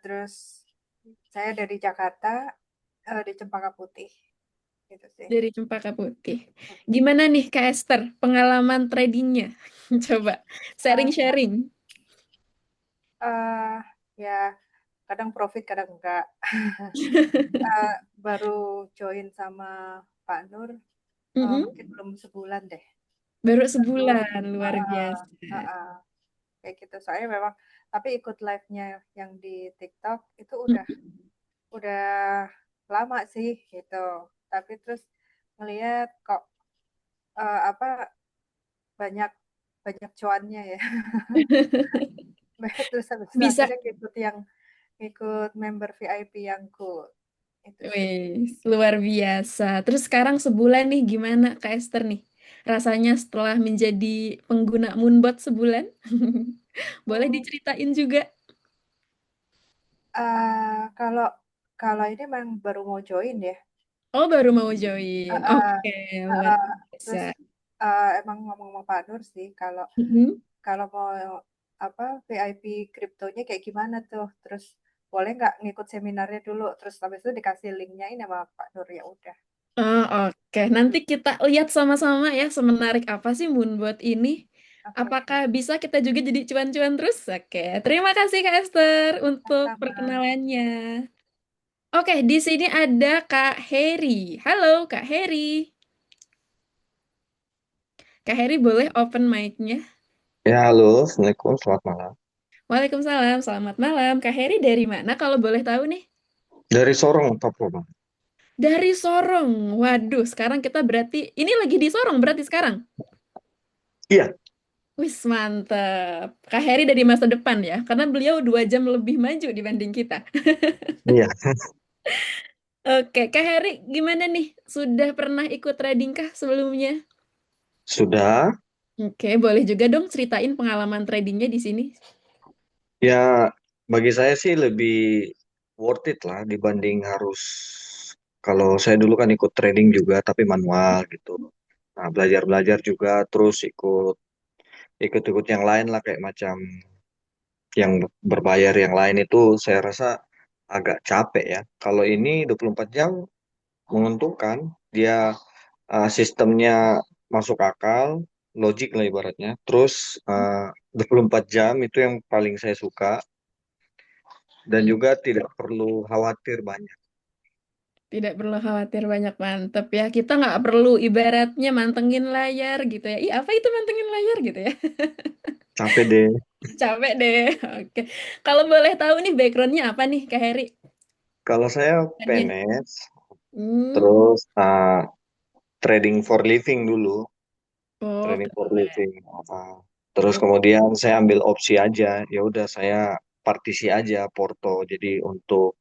Terus saya dari Jakarta, di Cempaka Putih, gitu sih. Dari Cempaka Putih. Gimana nih Kak Esther, pengalaman tradingnya? Coba Eh, sharing-sharing. eh, ya kadang profit, kadang enggak. Baru join sama Pak Nur, Mm-mm. mungkin belum sebulan deh. Baru Baru, sebulan, luar heeh, biasa. heeh, kayak gitu. Soalnya memang, tapi ikut live-nya yang di TikTok itu Mm-mm. udah lama sih gitu. Tapi terus ngelihat kok apa banyak banyak cuannya ya. Terus habis itu Bisa. akhirnya ikut member VIP yang Gold. Itu sih. Wih, luar biasa. Terus sekarang sebulan nih, gimana Kak Esther nih? Rasanya setelah menjadi pengguna Moonbot sebulan? Boleh Hmm, diceritain juga? kalau kalau ini memang baru mau join ya. Oh, baru mau join. Heeh, Oke, luar heeh. biasa. Terus emang ngomong sama Pak Nur sih, kalau Mhm. kalau mau apa VIP kriptonya kayak gimana tuh, terus boleh nggak ngikut seminarnya dulu, terus habis itu dikasih linknya ini sama Pak Nur, ya udah. Oh, oke. Nanti kita lihat sama-sama ya, semenarik apa sih Moonbot ini. Oke, oke. Apakah bisa kita juga jadi cuan-cuan terus? Oke, terima kasih Kak Esther untuk Sama. perkenalannya. Oke, di sini ada Kak Heri. Halo Kak Heri. Kak Heri boleh open mic-nya? Ya, halo, Assalamualaikum, selamat malam. Waalaikumsalam, selamat malam. Kak Heri dari mana kalau boleh tahu nih? Dari Sorong, Papua, Bang. Dari Sorong. Waduh, sekarang kita berarti, ini lagi di Sorong berarti sekarang? Iya, Wis, mantep. Kak Heri dari masa depan ya, karena beliau 2 jam lebih maju dibanding kita. iya, Oke, Kak Heri gimana nih? Sudah pernah ikut trading kah sebelumnya? sudah. Oke, boleh juga dong ceritain pengalaman tradingnya di sini. Ya, bagi saya sih lebih worth it lah dibanding harus, kalau saya dulu kan ikut trading juga, tapi manual gitu. Nah, belajar-belajar juga, terus ikut-ikut yang lain lah, kayak macam yang berbayar yang lain itu saya rasa agak capek ya. Kalau ini 24 jam menguntungkan, dia sistemnya masuk akal, logik lah ibaratnya. Terus 24 jam itu yang paling saya suka dan juga tidak perlu khawatir banyak. Tidak perlu khawatir banyak mantep ya. Kita nggak perlu ibaratnya mantengin layar gitu ya. Ih, apa itu mantengin layar gitu ya? Capek deh. Capek deh. Oke. Kalau boleh tahu nih backgroundnya apa nih Kak Heri? Kalau saya Tadinya. PNS, Hmm. terus trading for living dulu, Oh, trading for keren. living. Terus kemudian saya ambil opsi aja, ya udah saya partisi aja Porto. Jadi untuk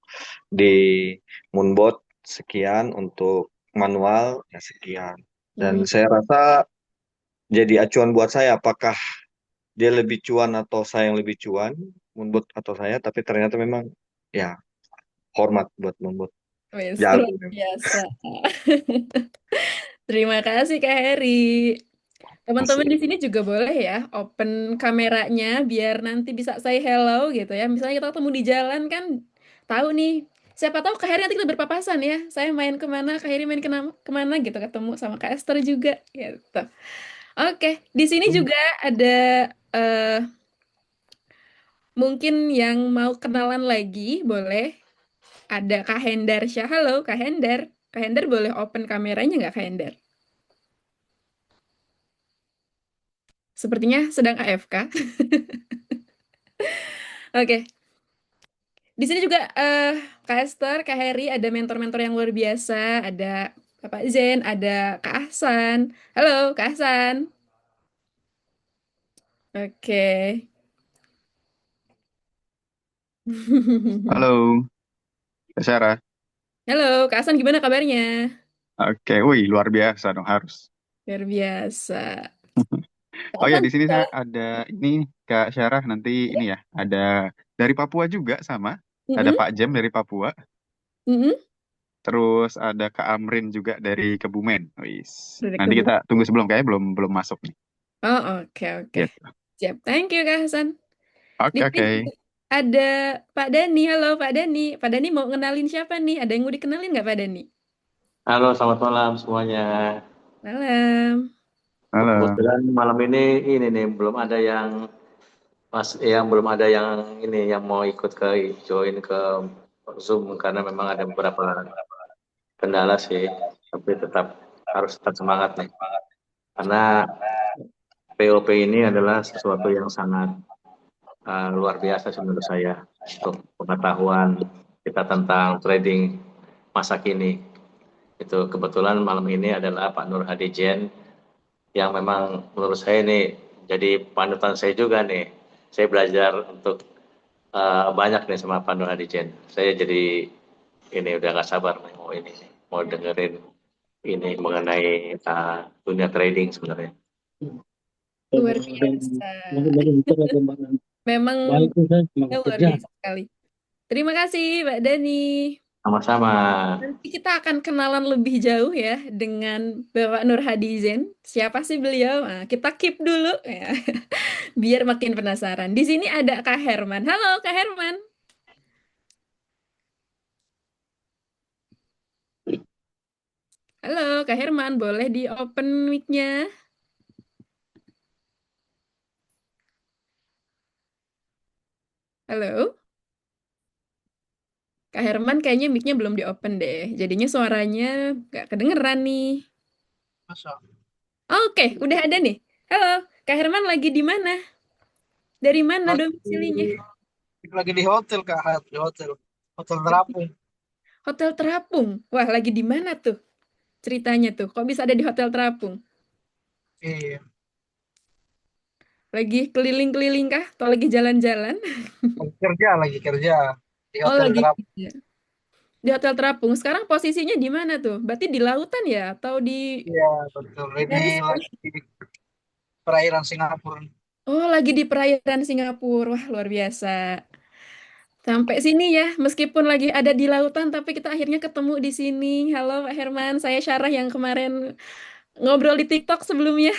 di Moonbot sekian, untuk manual ya sekian. Dan Hmm. saya rasa jadi acuan buat saya apakah dia lebih cuan atau saya yang lebih cuan, Moonbot atau saya, tapi ternyata memang ya hormat buat Moonbot, Wes, jago luar memang. biasa. Terima kasih Kak Heri. Teman-teman di Asik. sini juga boleh ya open kameranya biar nanti bisa say hello gitu ya. Misalnya kita ketemu di jalan kan tahu nih. Siapa tahu Kak Heri nanti kita berpapasan ya. Saya main kemana, Kak Heri main kemana gitu ketemu sama Kak Esther juga gitu. Oke, di sini juga ada eh, mungkin yang mau kenalan lagi boleh. Ada Kak Hendar Syah. Halo Kak Hendar. Kak Hendar boleh open kameranya nggak Kak Hendar? Sepertinya sedang AFK. Oke, di sini juga Kak Esther, Kak Heri, ada mentor-mentor yang luar biasa, ada Bapak Zen, ada Kak Ahsan. Halo, Kak Ahsan. Oke. Halo, Kak Sarah. Halo, Kak Ahsan gimana kabarnya? Oke, wih luar biasa dong harus. Luar biasa. Kak Oh ya, Ahsan di sini juga. saya ada ini Kak Sarah nanti ini ya, ada dari Papua juga sama, ada Mm-mm, Pak Jem dari Papua, mm-mm. terus ada Kak Amrin juga dari Kebumen. Wis. Dari Nanti Kebu. kita tunggu sebelum kayaknya belum belum masuk nih. Oh, oke, oke. Gitu. Siap. Thank you, Kak Hasan. Di Oke, sini oke. ada Pak Dani. Halo Pak Dani. Pak Dani mau ngenalin siapa nih? Ada yang mau dikenalin nggak Pak Dani? Halo, selamat malam semuanya. Malam. Halo. Kebetulan malam ini nih belum ada yang ini yang mau ikut join ke Zoom karena memang ada beberapa kendala sih, tapi harus tetap semangat nih. Karena POP ini adalah sesuatu yang sangat luar biasa sih menurut saya untuk pengetahuan kita tentang trading masa kini. Itu kebetulan malam ini adalah Pak Nur Hadi Jen yang memang menurut saya ini jadi panutan saya juga nih. Saya belajar untuk banyak nih sama Pak Nur Hadijen. Saya jadi ini udah gak sabar nih mau dengerin ini mengenai dunia trading sebenarnya. Luar biasa. Memang luar biasa sekali. Terima kasih Pak Dani. Sama-sama. Nanti kita akan kenalan lebih jauh ya dengan Bapak Nur Hadi Zen. Siapa sih beliau? Nah, kita keep dulu ya, biar makin penasaran. Di sini ada Kak Herman. Halo Kak Herman. Halo Kak Herman, boleh di open mic-nya? Halo? Kak Herman kayaknya mic-nya belum di open deh. Jadinya suaranya nggak kedengeran nih. Oke, udah ada nih. Halo, Kak Herman lagi di mana? Dari mana domisilinya? Lagi di hotel Kak, di hotel terapung. Hotel Terapung. Wah, lagi di mana tuh ceritanya tuh? Kok bisa ada di Hotel Terapung? Iya, Lagi keliling-keliling kah? Atau lagi jalan-jalan? lagi kerja di Oh, hotel lagi terapung. kerja. Di Hotel Terapung. Sekarang posisinya di mana tuh? Berarti di lautan ya? Atau di Iya, betul. Ini garis? lagi di perairan Singapura. Oh, lagi di perairan Singapura. Wah, luar biasa. Sampai sini ya, meskipun lagi ada di lautan, tapi kita akhirnya ketemu di sini. Halo Pak Herman, saya Syarah yang kemarin ngobrol di TikTok sebelumnya.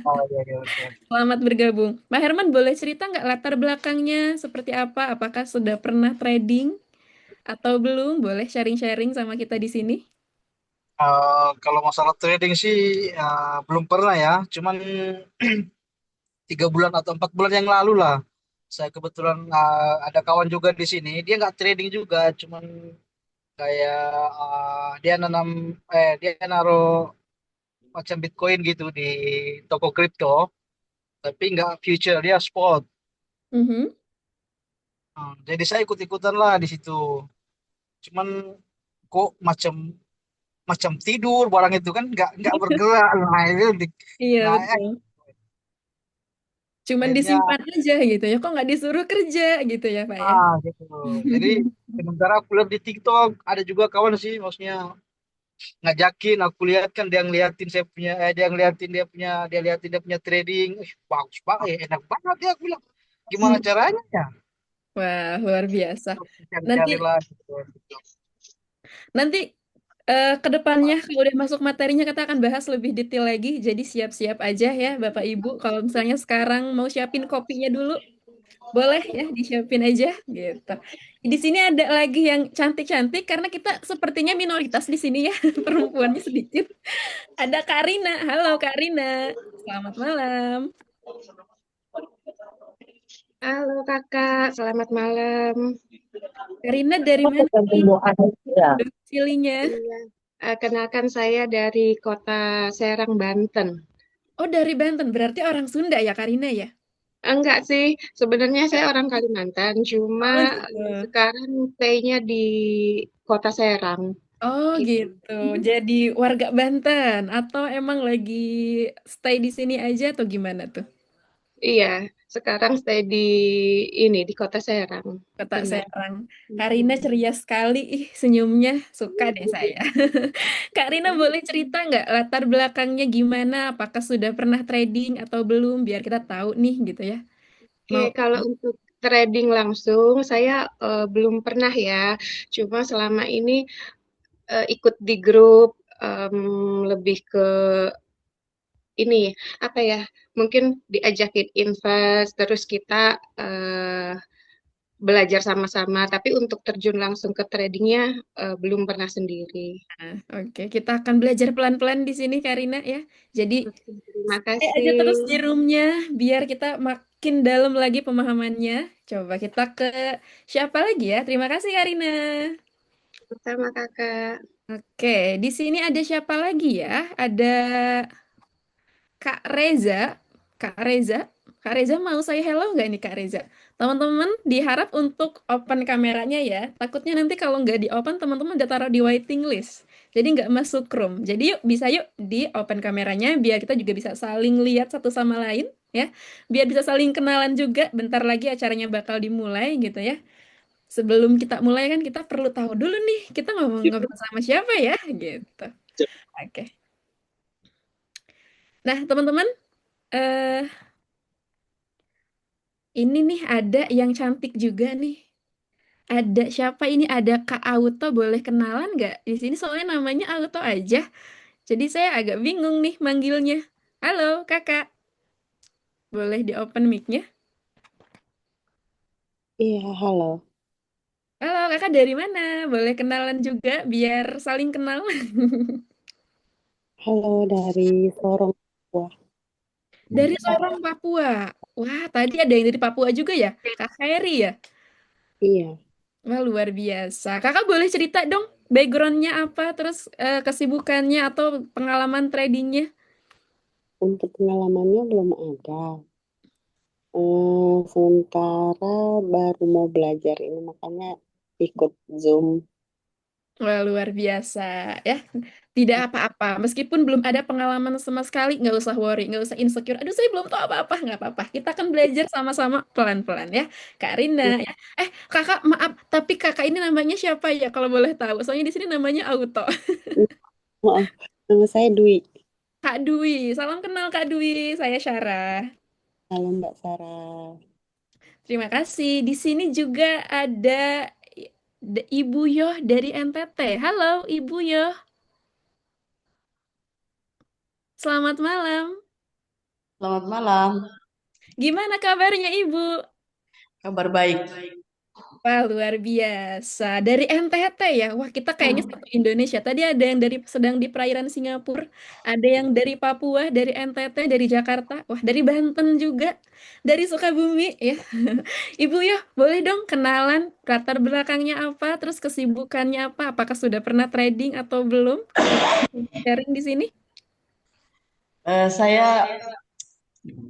Oh iya, iya betul. Selamat bergabung. Pak Herman, boleh cerita nggak latar belakangnya seperti apa? Apakah sudah pernah trading atau belum? Boleh sharing-sharing sama kita di sini? Kalau masalah trading sih belum pernah ya, cuman 3 bulan atau 4 bulan yang lalu lah. Saya kebetulan ada kawan juga di sini, dia nggak trading juga, cuman kayak dia naruh macam Bitcoin gitu di toko kripto, tapi nggak future, dia spot. Mhm. Jadi saya ikut-ikutan lah di situ. Cuman kok macam macam tidur barang itu kan nggak bergerak. Nah itu Iya, nah ya, betul. Cuman akhirnya disimpan aja gitu ya. Kok nggak disuruh kerja gitu ya, Pak ya? gitu. Jadi sementara aku lihat di TikTok ada juga kawan sih, maksudnya ngajakin aku lihat kan, dia liatin dia punya trading. Bagus banget ya, enak banget ya, aku bilang gimana caranya ya. Wah, luar biasa. Nanti Cari-cari lah gitu. nanti ke depannya kalau udah masuk materinya kita akan bahas lebih detail lagi. Jadi siap-siap aja ya Bapak Ibu. Kalau misalnya sekarang mau siapin kopinya dulu, boleh ya disiapin aja gitu. Di sini ada lagi yang cantik-cantik karena kita sepertinya minoritas di sini ya, perempuannya sedikit. Ada Karina. Halo Karina. Selamat malam. Halo kakak, selamat malam. Karina dari mana nih domisilinya? Iya, kenalkan saya dari kota Serang, Banten. Oh, dari Banten. Berarti orang Sunda ya Karina ya? Enggak sih, sebenarnya saya orang Kalimantan, cuma Oh gitu. sekarang stay-nya di kota Serang. Oh Gitu. gitu. Jadi warga Banten atau emang lagi stay di sini aja atau gimana tuh? Iya, sekarang stay di kota Serang. Kota Benar. Serang. Karina Mm-mm. ceria sekali. Ih, senyumnya suka deh saya. Kak Rina boleh cerita nggak latar belakangnya gimana? Apakah sudah pernah trading atau belum? Biar kita tahu nih gitu ya. Oke, Mau. kalau untuk trading langsung, saya belum pernah ya. Cuma selama ini ikut di grup, lebih ke ini apa ya, mungkin diajakin invest terus kita belajar sama-sama, tapi untuk terjun langsung ke tradingnya belum pernah sendiri. Nah, oke, kita akan belajar pelan-pelan di sini, Karina ya. Jadi Terima stay aja terus di kasih. roomnya biar kita makin dalam lagi pemahamannya. Coba kita ke siapa lagi ya? Terima kasih, Karina. Sama Kakak. Oke, di sini ada siapa lagi ya? Ada Kak Reza. Kak Reza. Kak Reza mau saya hello nggak nih Kak Reza? Teman-teman diharap untuk open kameranya ya. Takutnya nanti kalau nggak di open teman-teman udah taruh di waiting list. Jadi nggak masuk room. Jadi yuk bisa yuk di open kameranya biar kita juga bisa saling lihat satu sama lain ya. Biar bisa saling kenalan juga. Bentar lagi acaranya bakal dimulai gitu ya. Sebelum kita mulai kan kita perlu tahu dulu nih kita ngomong ngobrol sama siapa ya gitu. Oke. Nah, teman-teman, eh ini nih ada yang cantik juga nih. Ada siapa ini? Ada Kak Auto, boleh kenalan nggak? Di sini soalnya namanya Auto aja. Jadi saya agak bingung nih manggilnya. Halo, Kakak. Boleh di open mic-nya? Iya, halo. Halo, Kakak dari mana? Boleh kenalan juga biar saling kenal. Halo dari Sorong, Papua. Dari Sorong, Papua. Wah, tadi ada yang dari Papua juga ya? Kak Heri ya? Iya, Wah, luar biasa. Kakak boleh cerita dong background-nya apa, terus kesibukannya atau pengalaman tradingnya? untuk pengalamannya belum ada. Sementara baru mau belajar ini, makanya ikut Zoom. Wah, luar biasa ya. Tidak apa-apa. Meskipun belum ada pengalaman sama sekali, nggak usah worry, nggak usah insecure. Aduh, saya belum tahu apa-apa, nggak apa-apa. Kita akan belajar sama-sama pelan-pelan ya. Kak Rina ya. Kakak, maaf, tapi kakak ini namanya siapa ya kalau boleh tahu? Soalnya di sini namanya Auto. Maaf, nama saya Dwi. Kak Dwi, salam kenal Kak Dwi. Saya Syarah. Halo Mbak Sarah. Terima kasih. Di sini juga ada Ibu Yoh dari NTT. Halo, Ibu Yoh. Selamat malam. Selamat malam, Gimana kabarnya, Ibu? kabar baik. Wah, luar biasa. Dari NTT ya. Wah, kita kayaknya satu Indonesia. Tadi ada yang dari sedang di perairan Singapura, ada yang dari Papua, dari NTT, dari Jakarta. Wah, dari Banten juga, dari Sukabumi ya. Ibu ya, boleh dong kenalan latar belakangnya apa, terus kesibukannya apa? Apakah sudah pernah trading atau belum? Sharing di sini. Saya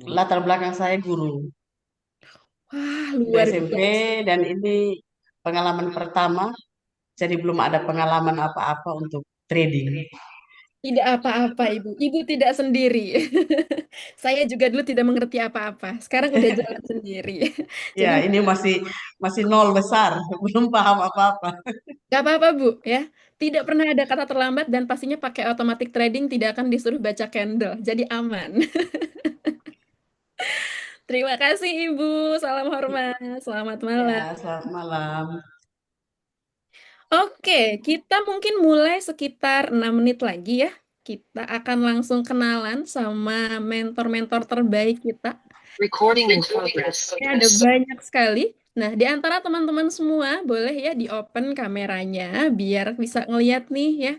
latar belakang saya guru Wah, guru luar SMP biasa. dan ini pengalaman pertama, jadi belum ada pengalaman apa-apa untuk trading. Tidak apa-apa, Ibu. Ibu tidak sendiri. Saya juga dulu tidak mengerti apa-apa. Sekarang udah jalan sendiri. Ya, Jadi ini masih masih nol besar, belum paham apa-apa. nggak apa-apa, Bu, ya. Tidak pernah ada kata terlambat dan pastinya pakai automatic trading tidak akan disuruh baca candle. Jadi aman. Terima kasih, Ibu. Salam hormat. Selamat Ya, malam. selamat malam. Oke, kita mungkin mulai sekitar 6 menit lagi ya. Kita akan langsung kenalan sama mentor-mentor terbaik kita. Recording in progress. Ini ada banyak sekali. Nah, di antara teman-teman semua, boleh ya di-open kameranya biar bisa ngeliat nih ya,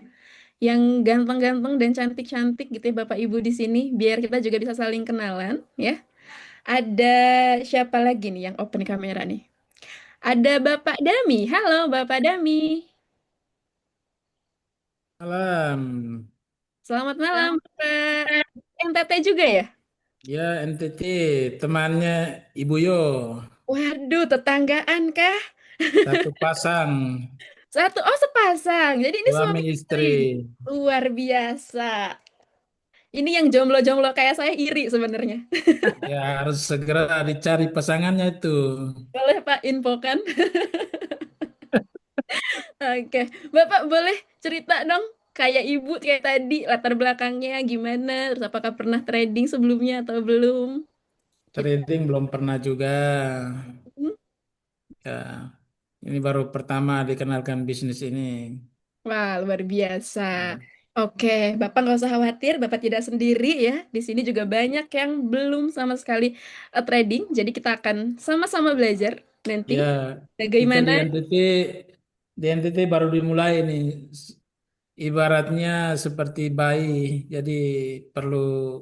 yang ganteng-ganteng dan cantik-cantik gitu ya Bapak Ibu di sini, biar kita juga bisa saling kenalan ya. Ada siapa lagi nih yang open kamera nih? Ada Bapak Dami. Halo Bapak Dami. Malam, Selamat malam Bapak. NTT juga ya? ya NTT temannya Ibu Yo, Waduh, tetanggaan kah? satu pasang Satu, oh sepasang. Jadi ini suami suami istri. istri. Luar biasa. Ini yang jomblo-jomblo kayak saya iri sebenarnya. Ya harus segera dicari pasangannya itu. Boleh Pak infokan? Oke. Bapak boleh cerita dong kayak ibu kayak tadi latar belakangnya gimana? Terus apakah pernah trading sebelumnya atau belum? Gitu. Trading belum pernah juga. Hmm? Ya, ini baru pertama dikenalkan bisnis ini. Wah, luar biasa. Oke, Bapak nggak usah khawatir, Bapak tidak sendiri ya. Di sini juga banyak yang belum sama sekali trading, jadi kita akan sama-sama belajar. Nanti Ya, kita bagaimana? di NTT baru dimulai nih. Ibaratnya seperti bayi, jadi perlu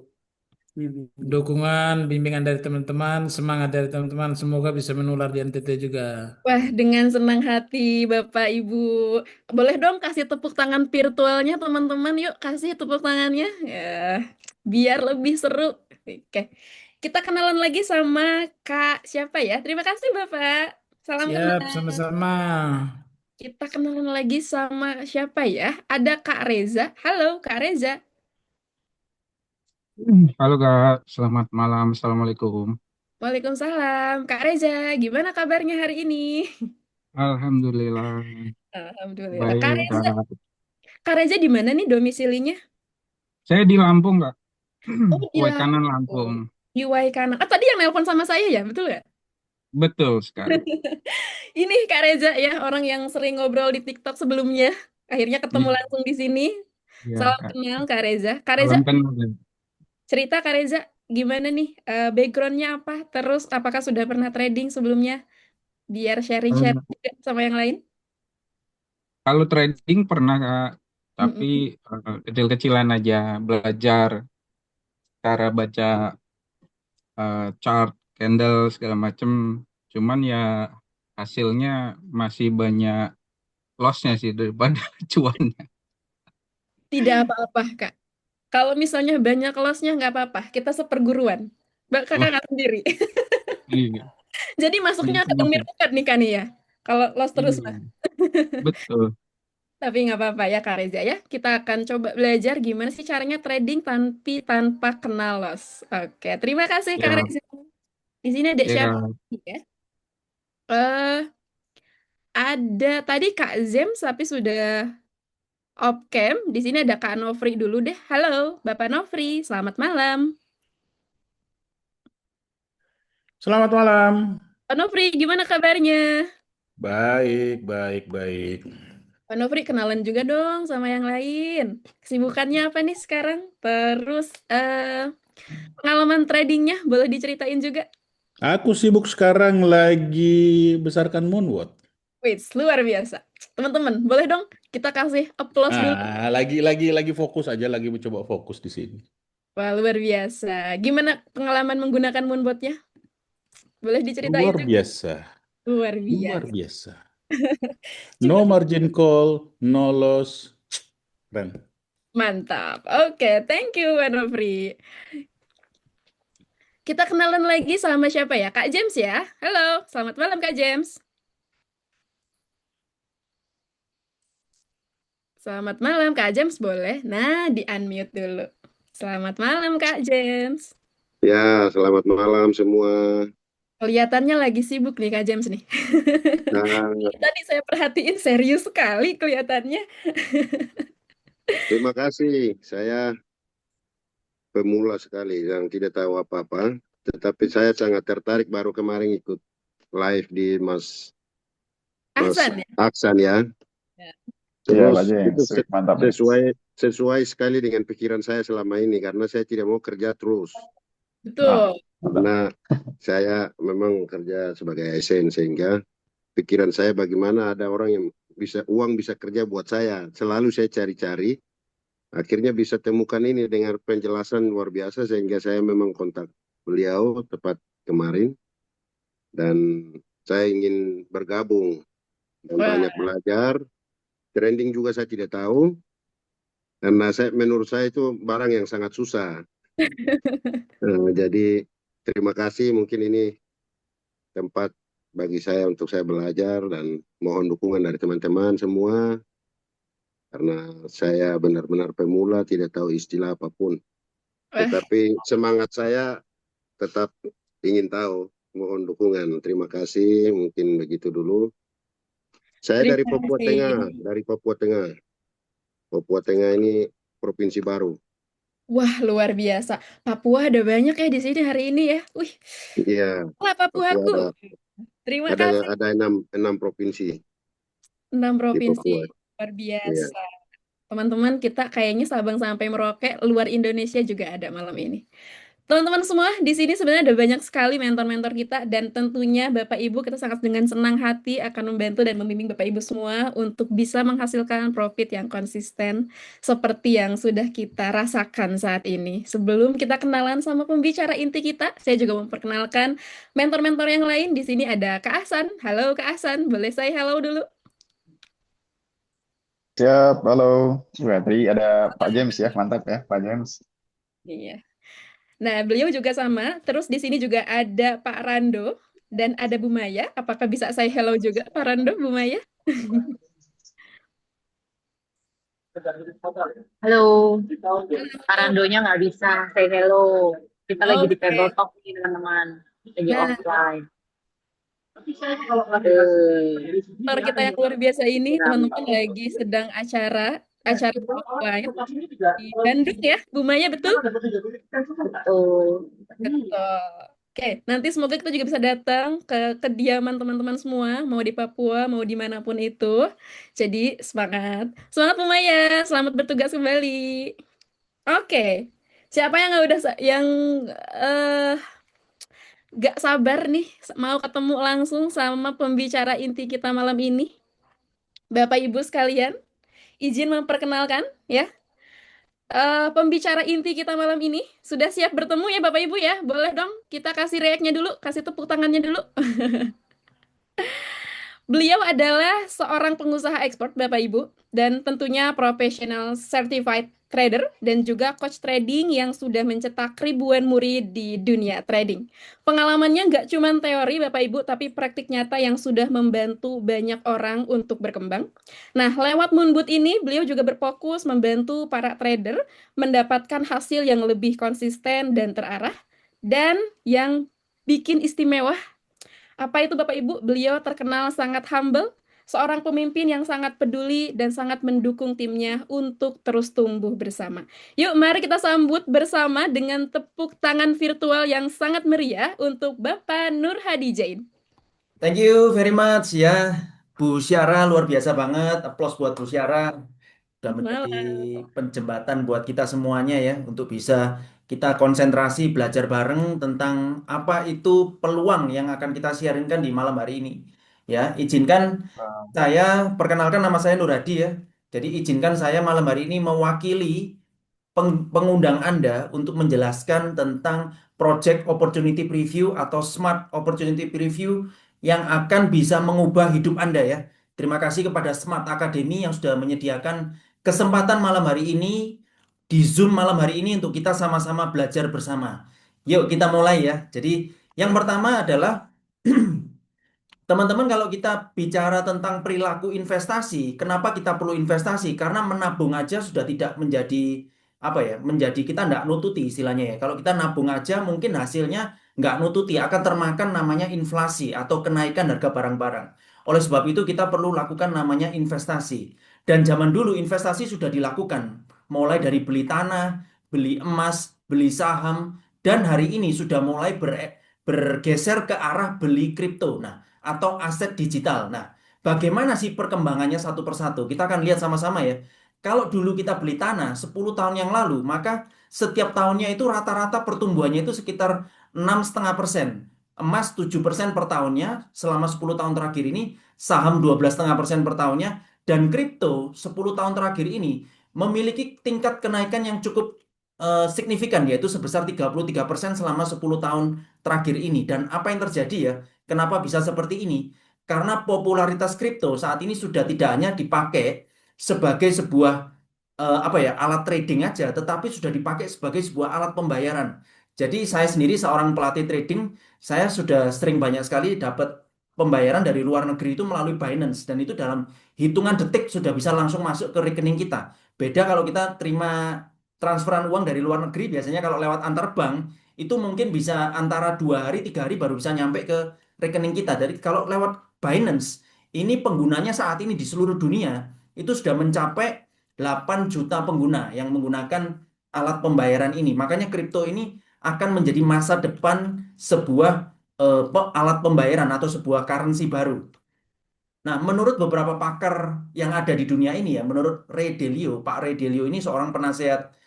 dukungan, bimbingan dari teman-teman, semangat dari teman-teman. Semoga bisa menular di NTT juga. Wah, dengan senang hati Bapak Ibu. Boleh dong kasih tepuk tangan virtualnya teman-teman. Yuk kasih tepuk tangannya. Ya, biar lebih seru. Oke. Kita kenalan lagi sama Kak siapa ya? Terima kasih Bapak. Salam Siap, kenal. sama-sama. Kita kenalan lagi sama siapa ya? Ada Kak Reza. Halo Kak Reza. Halo Kak, selamat malam. Assalamualaikum. Waalaikumsalam. Kak Reza, gimana kabarnya hari ini? Alhamdulillah, Alhamdulillah. Kak baik Reza, Kak. Kak Reza di mana nih domisilinya? Saya di Lampung Kak, Oh, di Waikanan Lampung. Lampung. Di Waikanan. Ah, tadi yang nelpon sama saya ya, betul nggak? Betul sekali. Ini Kak Reza ya, orang yang sering ngobrol di TikTok sebelumnya. Akhirnya ketemu Iya, langsung di sini. iya, Salam Kak. kenal Kak Reza. Kak Reza, Salam kenal. Ya. cerita Kak Reza, gimana nih backgroundnya apa? Terus apakah sudah pernah trading sebelumnya? Biar sharing-sharing Eh, juga sama yang lain. Kalau trading pernah Kak, tapi Mm-mm. kecil-kecilan aja belajar cara baca chart, candle segala macem. Cuman ya hasilnya masih banyak lossnya sih daripada cuannya. Tidak apa-apa Kak. Kalau misalnya banyak loss-nya nggak apa-apa. Kita seperguruan. Mbak kakak Wah, nggak sendiri. iya. Jadi masuknya ke Sama Demir sih. Bukan nih kan ya. Kalau loss terus Iya, mah. betul. Tapi nggak apa-apa ya Kak Reza ya. Kita akan coba belajar gimana sih caranya trading tanpa kenal loss. Oke, terima kasih Kak Ya, Reza. Di sini ada ya siapa Kak. lagi ya? Eh, ada tadi Kak Zem tapi sudah off cam. Di sini ada Kak Nofri dulu deh. Halo, Bapak Nofri. Selamat malam. Selamat malam. Pak Nofri, gimana kabarnya? Baik, baik, baik. Pak Nofri kenalan juga dong sama yang lain. Kesibukannya apa nih sekarang? Terus pengalaman tradingnya boleh diceritain juga? Aku sibuk sekarang lagi besarkan Moonwot. Wih, luar biasa. Teman-teman, boleh dong kita kasih applause dulu. Lagi fokus aja, lagi mencoba fokus di sini. Wah, luar biasa. Gimana pengalaman menggunakan Moonbot-nya? Boleh diceritain Luar juga? biasa, Luar luar biasa. biasa. Coba No margin call, no loss. Keren. mantap. Oke, thank you, Pak Nofri. Kita kenalan lagi sama siapa ya? Kak James ya? Halo, selamat malam Kak James. Selamat malam Kak James, boleh? Nah, di-unmute dulu. Selamat malam Kak James. Ya, selamat malam semua. Kelihatannya lagi sibuk nih Kak James nih. Nah, Tadi saya perhatiin serius sekali kelihatannya. terima kasih. Saya pemula sekali yang tidak tahu apa-apa, tetapi saya sangat tertarik baru kemarin ikut live di Mas Ahsan ya? Aksan ya. Ya. Iya, Pak Terus James. itu Mantap nih. sesuai sekali dengan pikiran saya selama ini karena saya tidak mau kerja terus. Betul. Karena saya memang kerja sebagai ASN sehingga pikiran saya bagaimana ada orang yang uang bisa kerja buat saya. Selalu saya cari-cari. Akhirnya bisa temukan ini dengan penjelasan luar biasa sehingga saya memang kontak beliau tepat kemarin dan saya ingin bergabung dan Wah, banyak belajar. Trending juga saya tidak tahu karena menurut saya itu barang yang sangat susah. Jadi terima kasih, mungkin ini tempat bagi saya untuk saya belajar dan mohon dukungan dari teman-teman semua karena saya benar-benar pemula tidak tahu istilah apapun. wah, Tetapi semangat saya tetap ingin tahu, mohon dukungan. Terima kasih, mungkin begitu dulu. Saya dari terima Papua kasih. Tengah, dari Papua Tengah. Papua Tengah ini provinsi baru. Wah, luar biasa. Papua ada banyak ya di sini hari ini ya. Wih, Iya, lah Papua Papuaku. ada Terima kasih. ada enam provinsi 6 di provinsi. Papua. Luar Iya. biasa. Teman-teman, kita kayaknya Sabang sampai Merauke, luar Indonesia juga ada malam ini. Teman-teman semua, di sini sebenarnya ada banyak sekali mentor-mentor kita dan tentunya Bapak Ibu kita sangat dengan senang hati akan membantu dan membimbing Bapak Ibu semua untuk bisa menghasilkan profit yang konsisten seperti yang sudah kita rasakan saat ini. Sebelum kita kenalan sama pembicara inti kita, saya juga memperkenalkan mentor-mentor yang lain. Di sini ada Kak Ahsan. Halo Kak Ahsan, boleh saya hello dulu? Siap, halo. Berarti ada Pak James ya, mantap ya Pak James. Iya. Nah, beliau juga sama. Terus di sini juga ada Pak Rando dan ada Bu Maya. Apakah bisa saya hello juga, Pak Rando, Bu Maya? Halo, Pak Randonya nggak bisa say hello. Kita lagi di Oke. table talk nih teman-teman, lagi Nah, offline. mentor kita yang luar biasa ini, teman-teman lagi sedang acara offline di Bandung ya, Bu Maya, betul? Betul. Betul. Oke, nanti semoga kita juga bisa datang ke kediaman teman-teman semua, mau di Papua, mau dimanapun itu. Jadi semangat. Semangat Bu Maya, selamat bertugas kembali. Oke, siapa yang nggak udah yang eh gak sabar nih mau ketemu langsung sama pembicara inti kita malam ini? Bapak Ibu sekalian, izin memperkenalkan ya. Pembicara inti kita malam ini sudah siap bertemu ya Bapak Ibu ya. Boleh dong kita kasih reaksinya dulu, kasih tepuk tangannya dulu. Beliau adalah seorang pengusaha ekspor, Bapak Ibu, dan tentunya profesional certified trader dan juga coach trading yang sudah mencetak ribuan murid di dunia trading. Pengalamannya nggak cuma teori, Bapak Ibu, tapi praktik nyata yang sudah membantu banyak orang untuk berkembang. Nah, lewat Moonboot ini, beliau juga berfokus membantu para trader mendapatkan hasil yang lebih konsisten dan terarah, dan yang bikin istimewa apa itu Bapak Ibu? Beliau terkenal sangat humble, seorang pemimpin yang sangat peduli dan sangat mendukung timnya untuk terus tumbuh bersama. Yuk, mari kita sambut bersama dengan tepuk tangan virtual yang sangat meriah untuk Bapak Nur Hadi Jain. Thank you very much ya, Bu Syara, luar biasa banget. Applause buat Bu Syara. Sudah menjadi penjembatan buat kita semuanya ya, untuk bisa kita konsentrasi belajar bareng tentang apa itu peluang yang akan kita sharingkan di malam hari ini. Ya, izinkan saya perkenalkan, nama saya Nur Hadi ya. Jadi izinkan saya malam hari ini mewakili pengundang Anda untuk menjelaskan tentang Project Opportunity Preview atau Smart Opportunity Preview yang akan bisa mengubah hidup Anda ya. Terima kasih kepada Smart Academy yang sudah menyediakan kesempatan malam hari ini di Zoom malam hari ini untuk kita sama-sama belajar bersama. Yuk kita mulai ya. Jadi yang pertama adalah teman-teman, kalau kita bicara tentang perilaku investasi, kenapa kita perlu investasi? Karena menabung aja sudah tidak menjadi apa ya, menjadi kita nggak nututi istilahnya ya. Kalau kita nabung aja mungkin hasilnya nggak nututi, akan termakan namanya inflasi atau kenaikan harga barang-barang. Oleh sebab itu kita perlu lakukan namanya investasi. Dan zaman dulu investasi sudah dilakukan, mulai dari beli tanah, beli emas, beli saham, dan hari ini sudah mulai bergeser ke arah beli kripto. Nah, atau aset digital. Nah, bagaimana sih perkembangannya satu persatu? Kita akan lihat sama-sama ya. Kalau dulu kita beli tanah 10 tahun yang lalu, maka setiap tahunnya itu rata-rata pertumbuhannya itu sekitar 6,5%. Emas 7% per tahunnya selama 10 tahun terakhir ini, saham 12,5% per tahunnya, dan kripto 10 tahun terakhir ini memiliki tingkat kenaikan yang cukup signifikan, yaitu sebesar 33% selama 10 tahun terakhir ini. Dan apa yang terjadi ya? Kenapa bisa seperti ini? Karena popularitas kripto saat ini sudah tidak hanya dipakai sebagai sebuah apa ya, alat trading aja, tetapi sudah dipakai sebagai sebuah alat pembayaran. Jadi saya sendiri seorang pelatih trading, saya sudah sering banyak sekali dapat pembayaran dari luar negeri itu melalui Binance, dan itu dalam hitungan detik sudah bisa langsung masuk ke rekening kita. Beda kalau kita terima transferan uang dari luar negeri, biasanya kalau lewat antar bank itu mungkin bisa antara 2 hari 3 hari baru bisa nyampe ke rekening kita. Jadi kalau lewat Binance, ini penggunanya saat ini di seluruh dunia itu sudah mencapai 8 juta pengguna yang menggunakan alat pembayaran ini. Makanya kripto ini akan menjadi masa depan sebuah alat pembayaran atau sebuah currency baru. Nah, menurut beberapa pakar yang ada di dunia ini ya, menurut Ray Dalio, Pak Ray Dalio ini seorang penasehat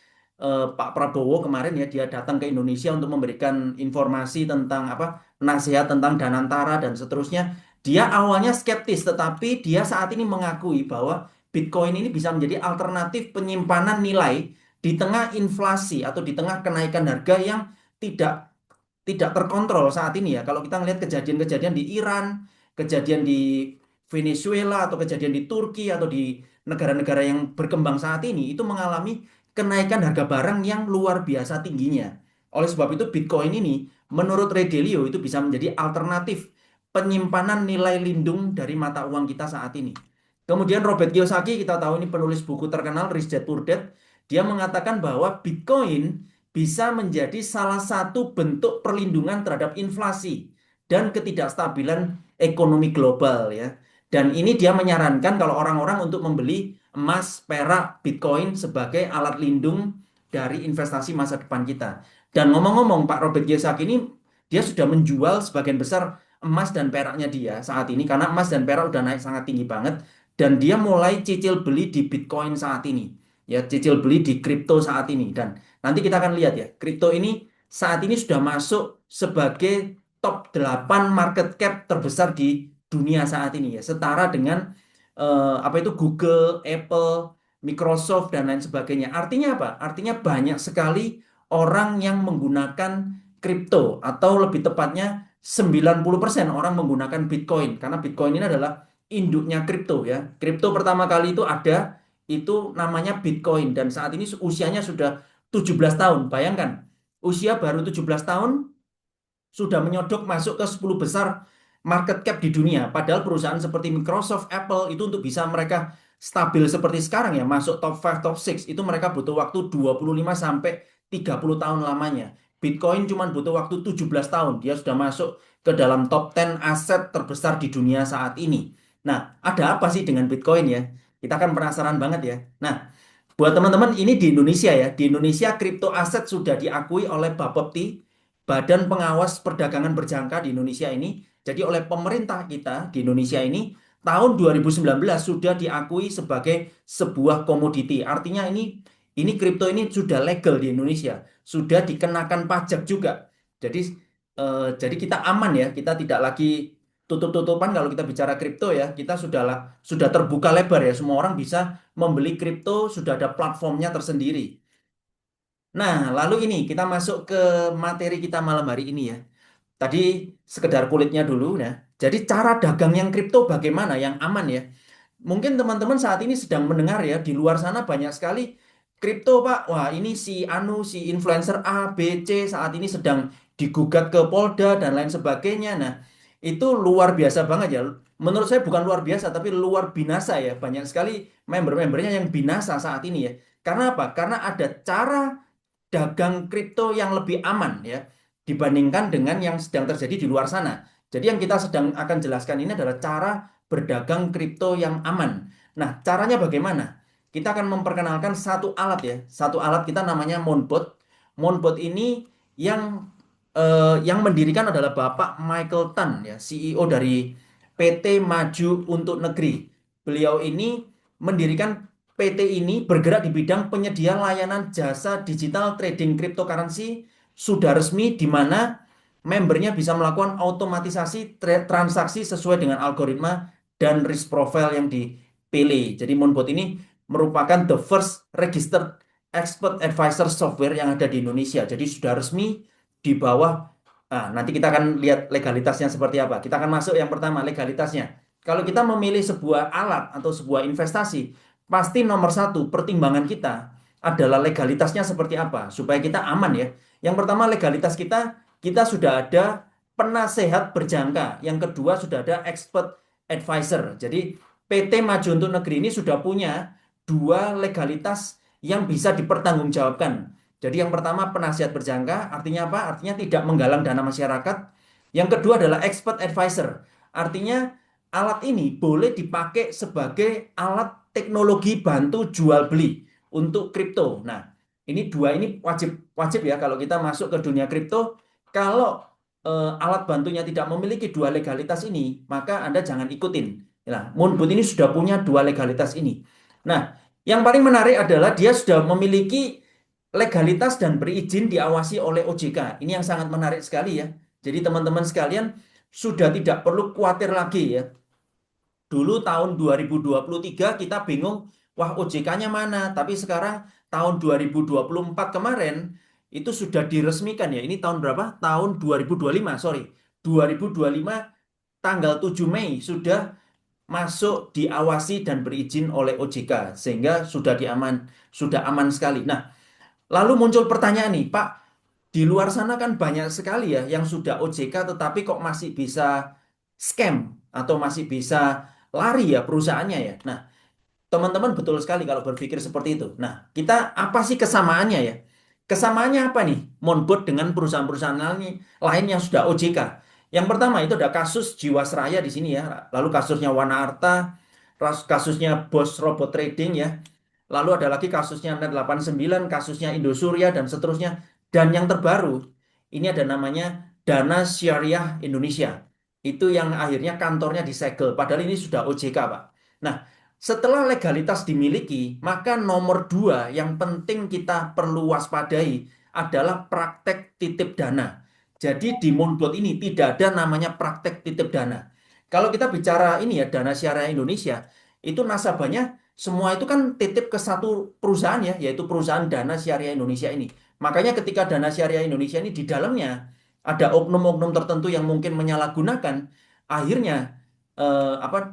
Pak Prabowo kemarin ya, dia datang ke Indonesia untuk memberikan informasi tentang nasihat tentang Danantara dan seterusnya. Dia awalnya skeptis, tetapi dia saat ini mengakui bahwa Bitcoin ini bisa menjadi alternatif penyimpanan nilai di tengah inflasi atau di tengah kenaikan harga yang tidak tidak terkontrol saat ini ya. Kalau kita ngelihat kejadian-kejadian di Iran, kejadian di Venezuela atau kejadian di Turki atau di negara-negara yang berkembang saat ini itu mengalami kenaikan harga barang yang luar biasa tingginya. Oleh sebab itu Bitcoin ini menurut Ray Dalio itu bisa menjadi alternatif penyimpanan nilai lindung dari mata uang kita saat ini. Kemudian Robert Kiyosaki, kita tahu ini penulis buku terkenal Rich Dad Poor Dad, dia mengatakan bahwa Bitcoin bisa menjadi salah satu bentuk perlindungan terhadap inflasi dan ketidakstabilan ekonomi global ya. Dan ini dia menyarankan kalau orang-orang untuk membeli emas, perak, Bitcoin sebagai alat lindung dari investasi masa depan kita. Dan ngomong-ngomong, Pak Robert Kiyosaki ini dia sudah menjual sebagian besar emas dan peraknya dia saat ini karena emas dan perak udah naik sangat tinggi banget dan dia mulai cicil beli di Bitcoin saat ini. Ya, cicil beli di kripto saat ini dan nanti kita akan lihat ya, kripto ini saat ini sudah masuk sebagai top 8 market cap terbesar di dunia saat ini ya, setara dengan Google, Apple, Microsoft dan lain sebagainya. Artinya apa? Artinya banyak sekali orang yang menggunakan kripto atau lebih tepatnya 90% orang menggunakan Bitcoin karena Bitcoin ini adalah induknya kripto ya. Kripto pertama kali itu ada itu namanya Bitcoin dan saat ini usianya sudah 17 tahun. Bayangkan, usia baru 17 tahun sudah menyodok masuk ke 10 besar market cap di dunia. Padahal perusahaan seperti Microsoft, Apple itu untuk bisa mereka stabil seperti sekarang ya, masuk top 5, top 6 itu mereka butuh waktu 25 sampai 30 tahun lamanya. Bitcoin cuma butuh waktu 17 tahun. Dia sudah masuk ke dalam top 10 aset terbesar di dunia saat ini. Nah, ada apa sih dengan Bitcoin ya? Kita kan penasaran banget ya. Nah, buat teman-teman ini di Indonesia ya. Di Indonesia kripto aset sudah diakui oleh Bapepti, Badan Pengawas Perdagangan Berjangka di Indonesia ini. Jadi oleh pemerintah kita di Indonesia ini tahun 2019 sudah diakui sebagai sebuah komoditi. Artinya ini kripto ini sudah legal di Indonesia, sudah dikenakan pajak juga. Jadi kita aman ya, kita tidak lagi tutup-tutupan kalau kita bicara kripto ya. Kita sudah terbuka lebar ya, semua orang bisa membeli kripto, sudah ada platformnya tersendiri. Nah, lalu ini kita masuk ke materi kita malam hari ini ya. Tadi sekedar kulitnya dulu ya. Jadi cara dagang yang kripto bagaimana yang aman ya? Mungkin teman-teman saat ini sedang mendengar ya, di luar sana banyak sekali kripto Pak. Wah, ini si influencer A, B, C saat ini sedang digugat ke Polda dan lain sebagainya. Nah, itu luar biasa banget ya. Menurut saya bukan luar biasa tapi luar binasa ya. Banyak sekali member-membernya yang binasa saat ini ya. Karena apa? Karena ada cara dagang kripto yang lebih aman ya dibandingkan dengan yang sedang terjadi di luar sana. Jadi yang kita sedang akan jelaskan ini adalah cara berdagang kripto yang aman. Nah, caranya bagaimana? Kita akan memperkenalkan satu alat ya. Satu alat kita namanya Moonbot. Moonbot ini yang mendirikan adalah Bapak Michael Tan ya, CEO dari PT Maju Untuk Negeri. Beliau ini mendirikan PT ini bergerak di bidang penyedia layanan jasa digital trading cryptocurrency sudah resmi di mana membernya bisa melakukan otomatisasi transaksi sesuai dengan algoritma dan risk profile yang dipilih. Jadi Moonbot ini merupakan the first registered expert advisor software yang ada di Indonesia. Jadi sudah resmi di bawah. Nah, nanti kita akan lihat legalitasnya seperti apa. Kita akan masuk yang pertama, legalitasnya. Kalau kita memilih sebuah alat atau sebuah investasi, pasti nomor satu pertimbangan kita adalah legalitasnya seperti apa supaya kita aman ya. Yang pertama legalitas kita sudah ada penasehat berjangka. Yang kedua sudah ada expert advisor. Jadi PT Maju Untuk Negeri ini sudah punya 2 legalitas yang bisa dipertanggungjawabkan. Jadi yang pertama penasihat berjangka, artinya apa? Artinya tidak menggalang dana masyarakat. Yang kedua adalah expert advisor. Artinya alat ini boleh dipakai sebagai alat teknologi bantu jual beli untuk kripto. Nah, ini 2 ini wajib ya kalau kita masuk ke dunia kripto. Kalau alat bantunya tidak memiliki 2 legalitas ini, maka Anda jangan ikutin. Nah, Moonbot ini sudah punya 2 legalitas ini. Nah, yang paling menarik adalah dia sudah memiliki legalitas dan berizin diawasi oleh OJK. Ini yang sangat menarik sekali ya. Jadi teman-teman sekalian sudah tidak perlu khawatir lagi ya. Dulu tahun 2023 kita bingung, wah OJK-nya mana? Tapi sekarang tahun 2024 kemarin itu sudah diresmikan ya. Ini tahun berapa? Tahun 2025, sorry. 2025 tanggal 7 Mei sudah masuk diawasi dan berizin oleh OJK sehingga sudah aman sekali. Nah, lalu muncul pertanyaan nih, Pak, di luar sana kan banyak sekali ya yang sudah OJK tetapi kok masih bisa scam atau masih bisa lari ya perusahaannya ya. Nah, teman-teman betul sekali kalau berpikir seperti itu. Nah, kita apa sih kesamaannya ya? Kesamaannya apa nih? Monbot dengan perusahaan-perusahaan lain yang sudah OJK. Yang pertama itu ada kasus Jiwasraya di sini ya. Lalu kasusnya Wana Arta, kasusnya Bos Robot Trading ya. Lalu ada lagi kasusnya Net89, kasusnya Indosuria dan seterusnya. Dan yang terbaru, ini ada namanya Dana Syariah Indonesia. Itu yang akhirnya kantornya disegel. Padahal ini sudah OJK, Pak. Nah, setelah legalitas dimiliki, maka nomor 2 yang penting kita perlu waspadai adalah praktek titip dana. Jadi di Moonbot ini tidak ada namanya praktek titip dana. Kalau kita bicara ini ya, Dana Syariah Indonesia, itu nasabahnya semua itu kan titip ke satu perusahaan ya, yaitu perusahaan Dana Syariah Indonesia ini. Makanya ketika Dana Syariah Indonesia ini di dalamnya ada oknum-oknum tertentu yang mungkin menyalahgunakan, akhirnya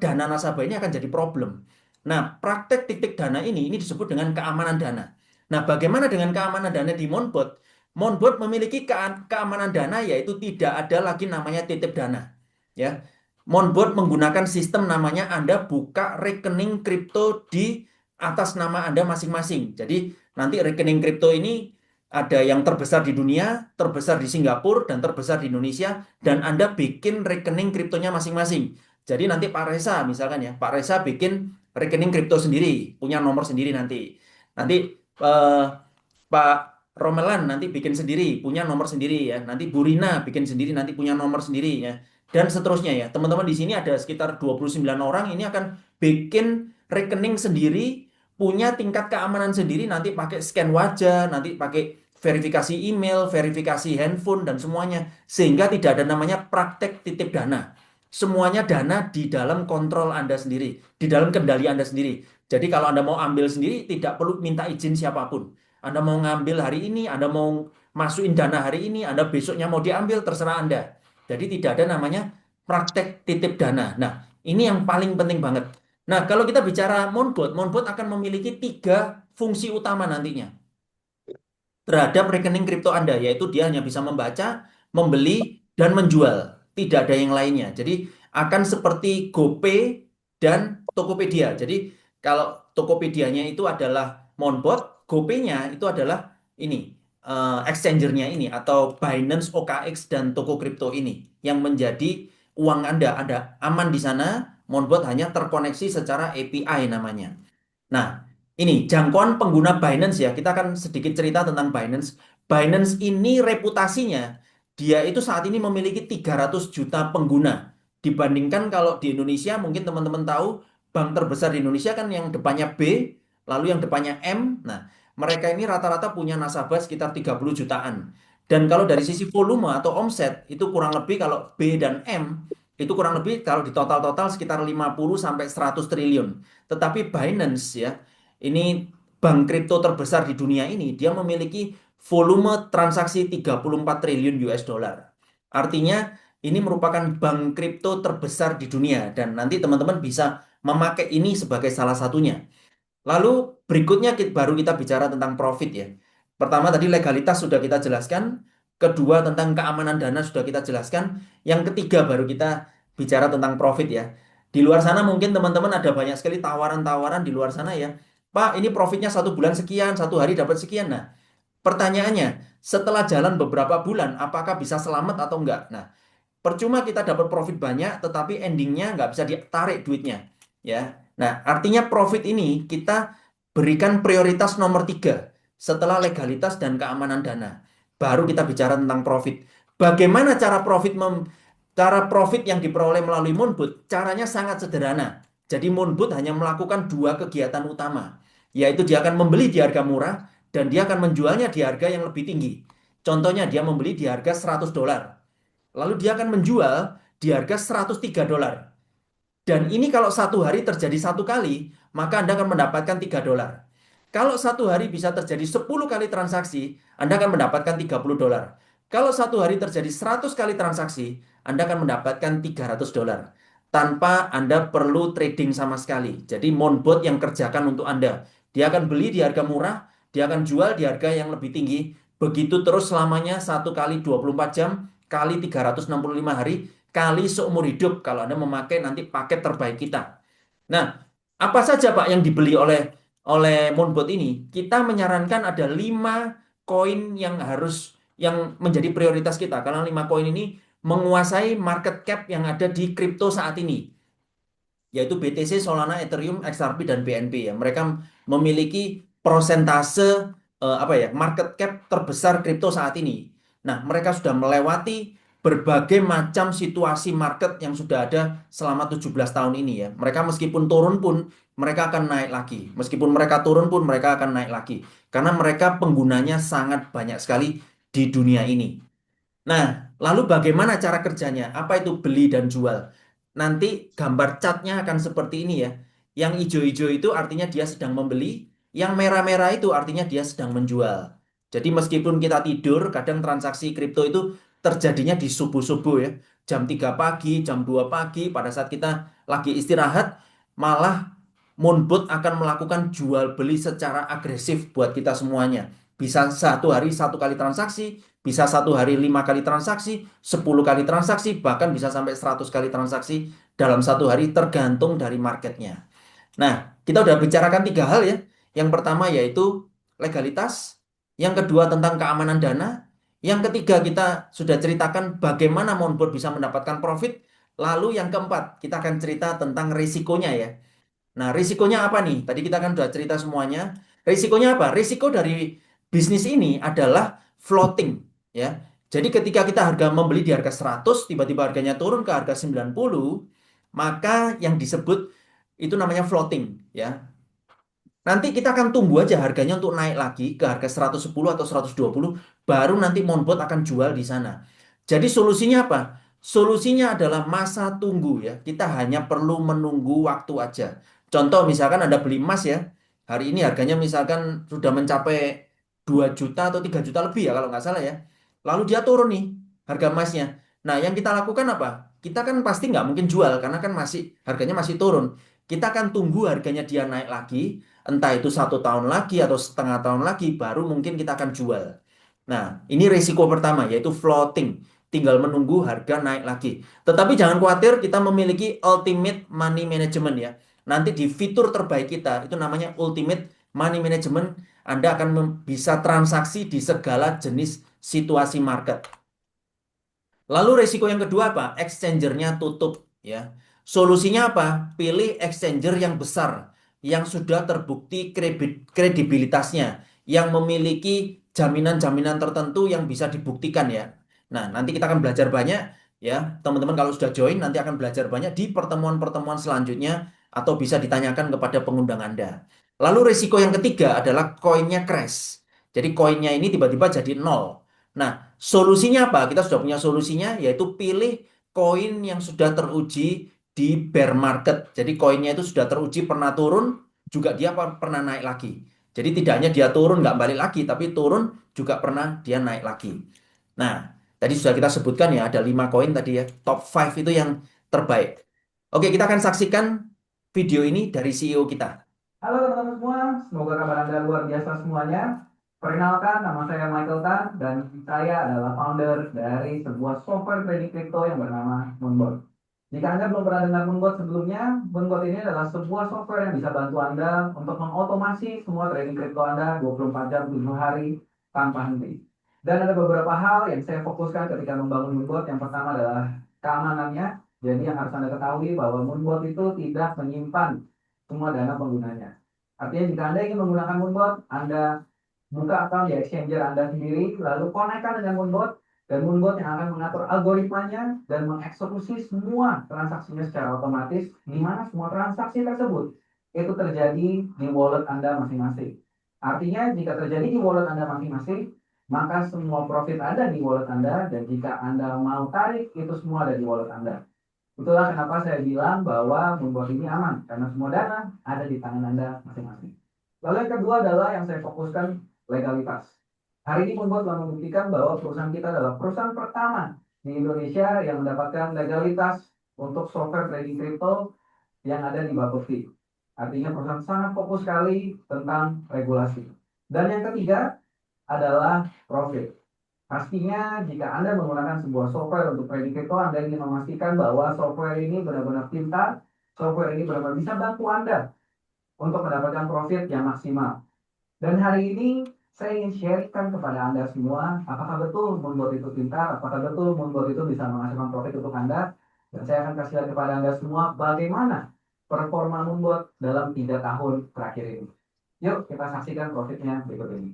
dana nasabah ini akan jadi problem. Nah, praktek titip dana ini disebut dengan keamanan dana. Nah, bagaimana dengan keamanan dana di Moonbot? Moonbot memiliki keamanan dana yaitu tidak ada lagi namanya titip dana. Ya, Moonbot menggunakan sistem namanya Anda buka rekening kripto di atas nama Anda masing-masing. Jadi nanti rekening kripto ini ada yang terbesar di dunia, terbesar di Singapura, dan terbesar di Indonesia, dan Anda bikin rekening kriptonya masing-masing. Jadi nanti Pak Reza misalkan ya, Pak Reza bikin rekening kripto sendiri, punya nomor sendiri nanti. Nanti Pak Romelan nanti bikin sendiri, punya nomor sendiri ya. Nanti Bu Rina bikin sendiri, nanti punya nomor sendiri ya. Dan seterusnya ya. Teman-teman di sini ada sekitar 29 orang ini akan bikin rekening sendiri, punya tingkat keamanan sendiri, nanti pakai scan wajah, nanti pakai verifikasi email, verifikasi handphone, dan semuanya. Sehingga tidak ada namanya praktek titip dana. Semuanya dana di dalam kontrol Anda sendiri, di dalam kendali Anda sendiri. Jadi kalau Anda mau ambil sendiri, tidak perlu minta izin siapapun. Anda mau ngambil hari ini, Anda mau masukin dana hari ini, Anda besoknya mau diambil, terserah Anda. Jadi tidak ada namanya praktek titip dana. Nah, ini yang paling penting banget. Nah, kalau kita bicara Moonbot akan memiliki 3 fungsi utama nantinya terhadap rekening kripto Anda, yaitu dia hanya bisa membaca, membeli, dan menjual. Tidak ada yang lainnya. Jadi akan seperti GoPay dan Tokopedia. Jadi kalau Tokopedia-nya itu adalah Moonbot, GoPay-nya itu adalah ini, exchangernya ini, atau Binance, OKX, dan Toko Kripto ini, yang menjadi uang Anda aman di sana. Moonbot hanya terkoneksi secara API namanya. Nah, ini jangkauan pengguna Binance ya. Kita akan sedikit cerita tentang Binance. Binance ini reputasinya, dia itu saat ini memiliki 300 juta pengguna. Dibandingkan kalau di Indonesia, mungkin teman-teman tahu, bank terbesar di Indonesia kan yang depannya B, lalu yang depannya M. Nah, mereka ini rata-rata punya nasabah sekitar 30 jutaan. Dan kalau dari sisi volume atau omset, itu kurang lebih kalau B dan M, itu kurang lebih kalau di total-total sekitar 50 sampai 100 triliun. Tetapi Binance ya, ini bank kripto terbesar di dunia ini, dia memiliki volume transaksi 34 triliun US dollar. Artinya ini merupakan bank kripto terbesar di dunia dan nanti teman-teman bisa memakai ini sebagai salah satunya. Lalu berikutnya baru kita bicara tentang profit ya. Pertama tadi legalitas sudah kita jelaskan, kedua tentang keamanan dana sudah kita jelaskan, yang ketiga baru kita bicara tentang profit ya. Di luar sana mungkin teman-teman ada banyak sekali tawaran-tawaran di luar sana ya. Pak, ini profitnya 1 bulan sekian, 1 hari dapat sekian. Nah, pertanyaannya, setelah jalan beberapa bulan, apakah bisa selamat atau enggak? Nah, percuma kita dapat profit banyak, tetapi endingnya nggak bisa ditarik duitnya. Ya, nah artinya profit ini kita berikan prioritas nomor 3 setelah legalitas dan keamanan dana. Baru kita bicara tentang profit. Bagaimana cara profit yang diperoleh melalui Moonbot? Caranya sangat sederhana. Jadi Moonbot hanya melakukan 2 kegiatan utama, yaitu dia akan membeli di harga murah dan dia akan menjualnya di harga yang lebih tinggi. Contohnya dia membeli di harga $100. Lalu dia akan menjual di harga $103. Dan ini kalau satu hari terjadi satu kali, maka Anda akan mendapatkan $3. Kalau satu hari bisa terjadi 10 kali transaksi, Anda akan mendapatkan $30. Kalau satu hari terjadi 100 kali transaksi, Anda akan mendapatkan $300. Tanpa Anda perlu trading sama sekali. Jadi Monbot yang kerjakan untuk Anda. Dia akan beli di harga murah, dia akan jual di harga yang lebih tinggi. Begitu terus selamanya, 1 kali 24 jam, kali 365 hari, kali seumur hidup kalau Anda memakai nanti paket terbaik kita. Nah, apa saja Pak yang dibeli oleh Monbot ini? Kita menyarankan ada 5 koin yang menjadi prioritas kita, karena 5 koin ini menguasai market cap yang ada di kripto saat ini, yaitu BTC, Solana, Ethereum, XRP, dan BNB ya. Mereka memiliki prosentase market cap terbesar kripto saat ini. Nah, mereka sudah melewati berbagai macam situasi market yang sudah ada selama 17 tahun ini ya. Mereka meskipun turun pun mereka akan naik lagi. Meskipun mereka turun pun mereka akan naik lagi. Karena mereka penggunanya sangat banyak sekali di dunia ini. Nah, lalu bagaimana cara kerjanya? Apa itu beli dan jual? Nanti gambar chartnya akan seperti ini ya. Yang hijau-hijau itu artinya dia sedang membeli, yang merah-merah itu artinya dia sedang menjual. Jadi meskipun kita tidur, kadang transaksi kripto itu terjadinya di subuh-subuh ya. Jam 3 pagi, jam 2 pagi, pada saat kita lagi istirahat, malah Moonbot akan melakukan jual beli secara agresif buat kita semuanya. Bisa satu hari 1 kali transaksi, bisa satu hari 5 kali transaksi, 10 kali transaksi, bahkan bisa sampai 100 kali transaksi dalam satu hari tergantung dari marketnya. Nah, kita udah bicarakan 3 hal ya. Yang pertama yaitu legalitas, yang kedua tentang keamanan dana, yang ketiga kita sudah ceritakan bagaimana Monbot bisa mendapatkan profit, lalu yang keempat kita akan cerita tentang risikonya ya. Nah, risikonya apa nih? Tadi kita kan sudah cerita semuanya. Risikonya apa? Risiko dari bisnis ini adalah floating ya. Jadi ketika kita membeli di harga 100, tiba-tiba harganya turun ke harga 90, maka yang disebut itu namanya floating ya. Nanti kita akan tunggu aja harganya untuk naik lagi ke harga 110 atau 120, baru nanti Monbot akan jual di sana. Jadi solusinya apa? Solusinya adalah masa tunggu ya. Kita hanya perlu menunggu waktu aja. Contoh misalkan Anda beli emas ya. Hari ini harganya misalkan sudah mencapai 2 juta atau 3 juta lebih ya kalau nggak salah ya. Lalu dia turun nih harga emasnya. Nah, yang kita lakukan apa? Kita kan pasti nggak mungkin jual karena kan harganya masih turun. Kita akan tunggu harganya dia naik lagi, entah itu 1 tahun lagi atau setengah tahun lagi, baru mungkin kita akan jual. Nah, ini risiko pertama, yaitu floating. Tinggal menunggu harga naik lagi. Tetapi jangan khawatir, kita memiliki ultimate money management ya. Nanti di fitur terbaik kita, itu namanya ultimate money management, Anda akan bisa transaksi di segala jenis situasi market. Lalu risiko yang kedua apa? Exchangernya tutup ya. Solusinya apa? Pilih exchanger yang besar, yang sudah terbukti kredibilitasnya, yang memiliki jaminan-jaminan tertentu yang bisa dibuktikan ya. Nah, nanti kita akan belajar banyak ya. Teman-teman kalau sudah join nanti akan belajar banyak di pertemuan-pertemuan selanjutnya atau bisa ditanyakan kepada pengundang Anda. Lalu risiko yang ketiga adalah koinnya crash. Jadi koinnya ini tiba-tiba jadi nol. Nah, solusinya apa? Kita sudah punya solusinya, yaitu pilih koin yang sudah teruji di bear market. Jadi koinnya itu sudah teruji pernah turun, juga dia pernah naik lagi. Jadi tidak hanya dia turun nggak balik lagi, tapi turun juga pernah dia naik lagi. Nah, tadi sudah kita sebutkan ya, ada 5 koin tadi ya, top 5 itu yang terbaik. Oke, kita akan saksikan video ini dari CEO kita. Halo teman-teman semua, semoga kabar Anda luar biasa semuanya. Perkenalkan, nama saya Michael Tan dan saya adalah founder dari sebuah software trading crypto yang bernama Moonbot. Jika Anda belum pernah dengar Moonbot sebelumnya, Moonbot ini adalah sebuah software yang bisa bantu Anda untuk mengotomasi semua trading crypto Anda 24 jam 7 hari tanpa henti. Dan ada beberapa hal yang saya fokuskan ketika membangun Moonbot. Yang pertama adalah keamanannya. Jadi yang harus Anda ketahui bahwa Moonbot itu tidak menyimpan semua dana penggunanya. Artinya jika Anda ingin menggunakan Moonbot, Anda buka akun di exchanger Anda sendiri, lalu konekkan dengan Moonbot, dan Moonbot yang akan mengatur algoritmanya dan mengeksekusi semua transaksinya secara otomatis, di mana semua transaksi tersebut itu terjadi di wallet Anda masing-masing. Artinya jika terjadi di wallet Anda masing-masing, maka semua profit ada di wallet Anda, dan jika Anda mau tarik, itu semua ada di wallet Anda. Itulah kenapa saya bilang bahwa Moonbot ini aman, karena semua dana ada di tangan Anda masing-masing. Lalu yang kedua adalah yang saya fokuskan, legalitas. Hari ini Moonbot telah membuktikan bahwa perusahaan kita adalah perusahaan pertama di Indonesia yang mendapatkan legalitas untuk software trading crypto yang ada di Bapepti. Artinya perusahaan sangat fokus sekali tentang regulasi. Dan yang ketiga adalah profit. Pastinya jika Anda menggunakan sebuah software untuk trading crypto, Anda ingin memastikan bahwa software ini benar-benar pintar, software ini benar-benar bisa bantu Anda untuk mendapatkan profit yang maksimal. Dan hari ini saya ingin sharekan kepada Anda semua, apakah betul Moonbot itu pintar, apakah betul Moonbot itu bisa menghasilkan profit untuk Anda. Dan saya akan kasih lihat kepada Anda semua bagaimana performa Moonbot dalam 3 tahun terakhir ini. Yuk kita saksikan profitnya berikut ini.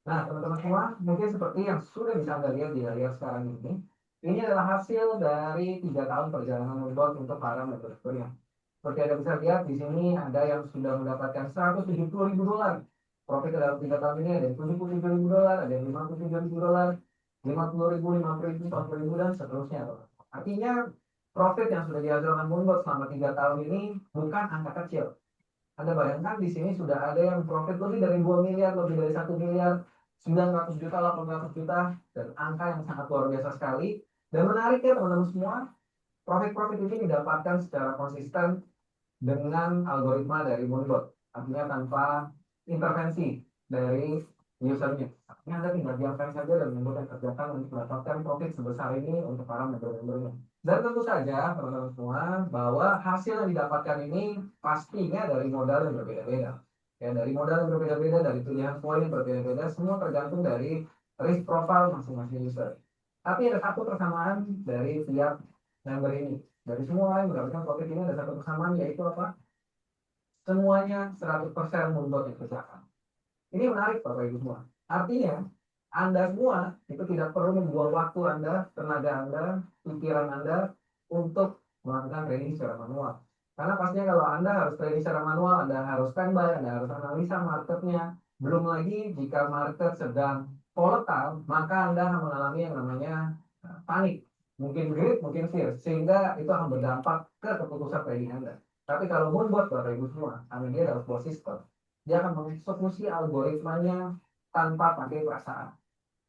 Nah, teman-teman semua, mungkin seperti yang sudah bisa Anda lihat di layar sekarang ini adalah hasil dari 3 tahun perjalanan Moonbot untuk para member-membernya. Seperti Anda bisa lihat, di sini ada yang sudah mendapatkan $170.000 profit dalam 3 tahun ini, ada yang $77.000, ada yang $57.000, $50.000, $50.000, $40.000, dan seterusnya. Artinya, profit yang sudah dihasilkan Moonbot selama 3 tahun ini bukan angka kecil. Anda bayangkan di sini sudah ada yang profit lebih dari 2 miliar, lebih dari 1 miliar, 900 juta, 800 juta, dan angka yang sangat luar biasa sekali. Dan menariknya teman-teman semua, profit-profit ini didapatkan secara konsisten dengan algoritma dari Moonbot. Artinya tanpa intervensi dari usernya. Artinya Anda tinggal diamkan saja dan Moonbot yang kerjakan untuk mendapatkan profit sebesar ini untuk para member-membernya. Dan tentu saja teman-teman semua bahwa hasil yang didapatkan ini pastinya dari modal yang berbeda-beda. Ya, dari modal yang berbeda-beda, dari pilihan poin yang berbeda-beda, semua tergantung dari risk profile masing-masing user. Tapi ada satu persamaan dari tiap member ini. Dari semua orang yang mendapatkan profit ini ada satu persamaan, yaitu apa? Semuanya 100% Moonbot yang kerjakan. Ini menarik Bapak Ibu semua. Artinya, Anda semua itu tidak perlu membuang waktu Anda, tenaga Anda, pikiran Anda untuk melakukan trading secara manual. Karena pastinya kalau Anda harus trading secara manual, Anda harus standby, Anda harus analisa marketnya. Belum lagi jika market sedang volatile, maka Anda akan mengalami yang namanya panik. Mungkin greed, mungkin fear. Sehingga itu akan berdampak ke keputusan trading Anda. Tapi kalau Moonbot Bapak Ibu semua, dia adalah sebuah sistem. Dia akan mengeksekusi algoritmanya tanpa pakai perasaan.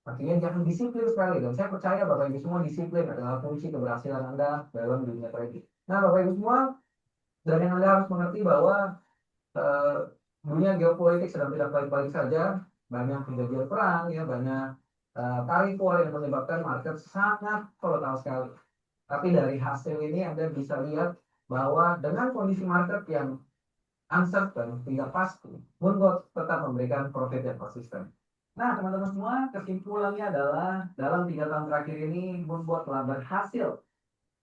Artinya jangan disiplin sekali, dan saya percaya Bapak Ibu semua disiplin adalah kunci keberhasilan Anda dalam dunia trading. Nah Bapak Ibu semua, dan yang Anda harus mengerti bahwa dunia geopolitik sedang tidak baik-baik saja, banyak kejadian perang, ya banyak tarik war yang menyebabkan market sangat volatile sekali. Tapi dari hasil ini Anda bisa lihat bahwa dengan kondisi market yang uncertain, tidak pasti, Moonbot tetap memberikan profit yang konsisten. Nah, teman-teman semua, kesimpulannya adalah dalam 3 tahun terakhir ini, Moonbot telah berhasil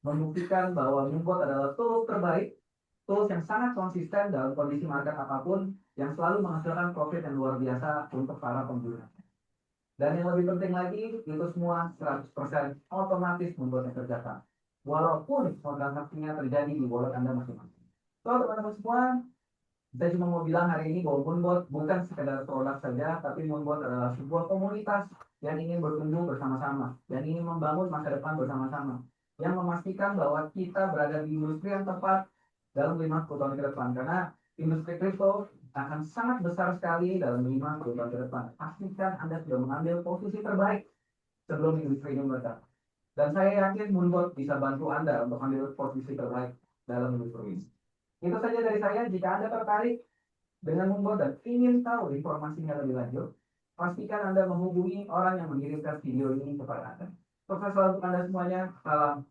membuktikan bahwa Moonbot adalah tools terbaik, tools yang sangat konsisten dalam kondisi market apapun, yang selalu menghasilkan profit yang luar biasa untuk para pengguna. Dan yang lebih penting lagi, itu semua 100% otomatis Moonbot yang kerjakan. Walaupun transaksinya terjadi di wallet Anda masing-masing. So, teman-teman semua, saya cuma mau bilang hari ini bahwa Moonbot bukan sekedar produk saja, tapi Moonbot adalah sebuah komunitas yang ingin bertumbuh bersama-sama, yang ingin membangun masa depan bersama-sama, yang memastikan bahwa kita berada di industri yang tepat dalam 50 tahun ke depan. Karena industri kripto akan sangat besar sekali dalam 50 tahun ke depan. Pastikan Anda sudah mengambil posisi terbaik sebelum industri ini meledak. Dan saya yakin Moonbot bisa bantu Anda untuk ambil posisi terbaik dalam industri ini. Itu saja dari saya. Jika Anda tertarik dengan Moonbot dan ingin tahu informasinya lebih lanjut, pastikan Anda menghubungi orang yang mengirimkan video ini kepada Anda. Sukses selalu untuk Anda semuanya. Salam.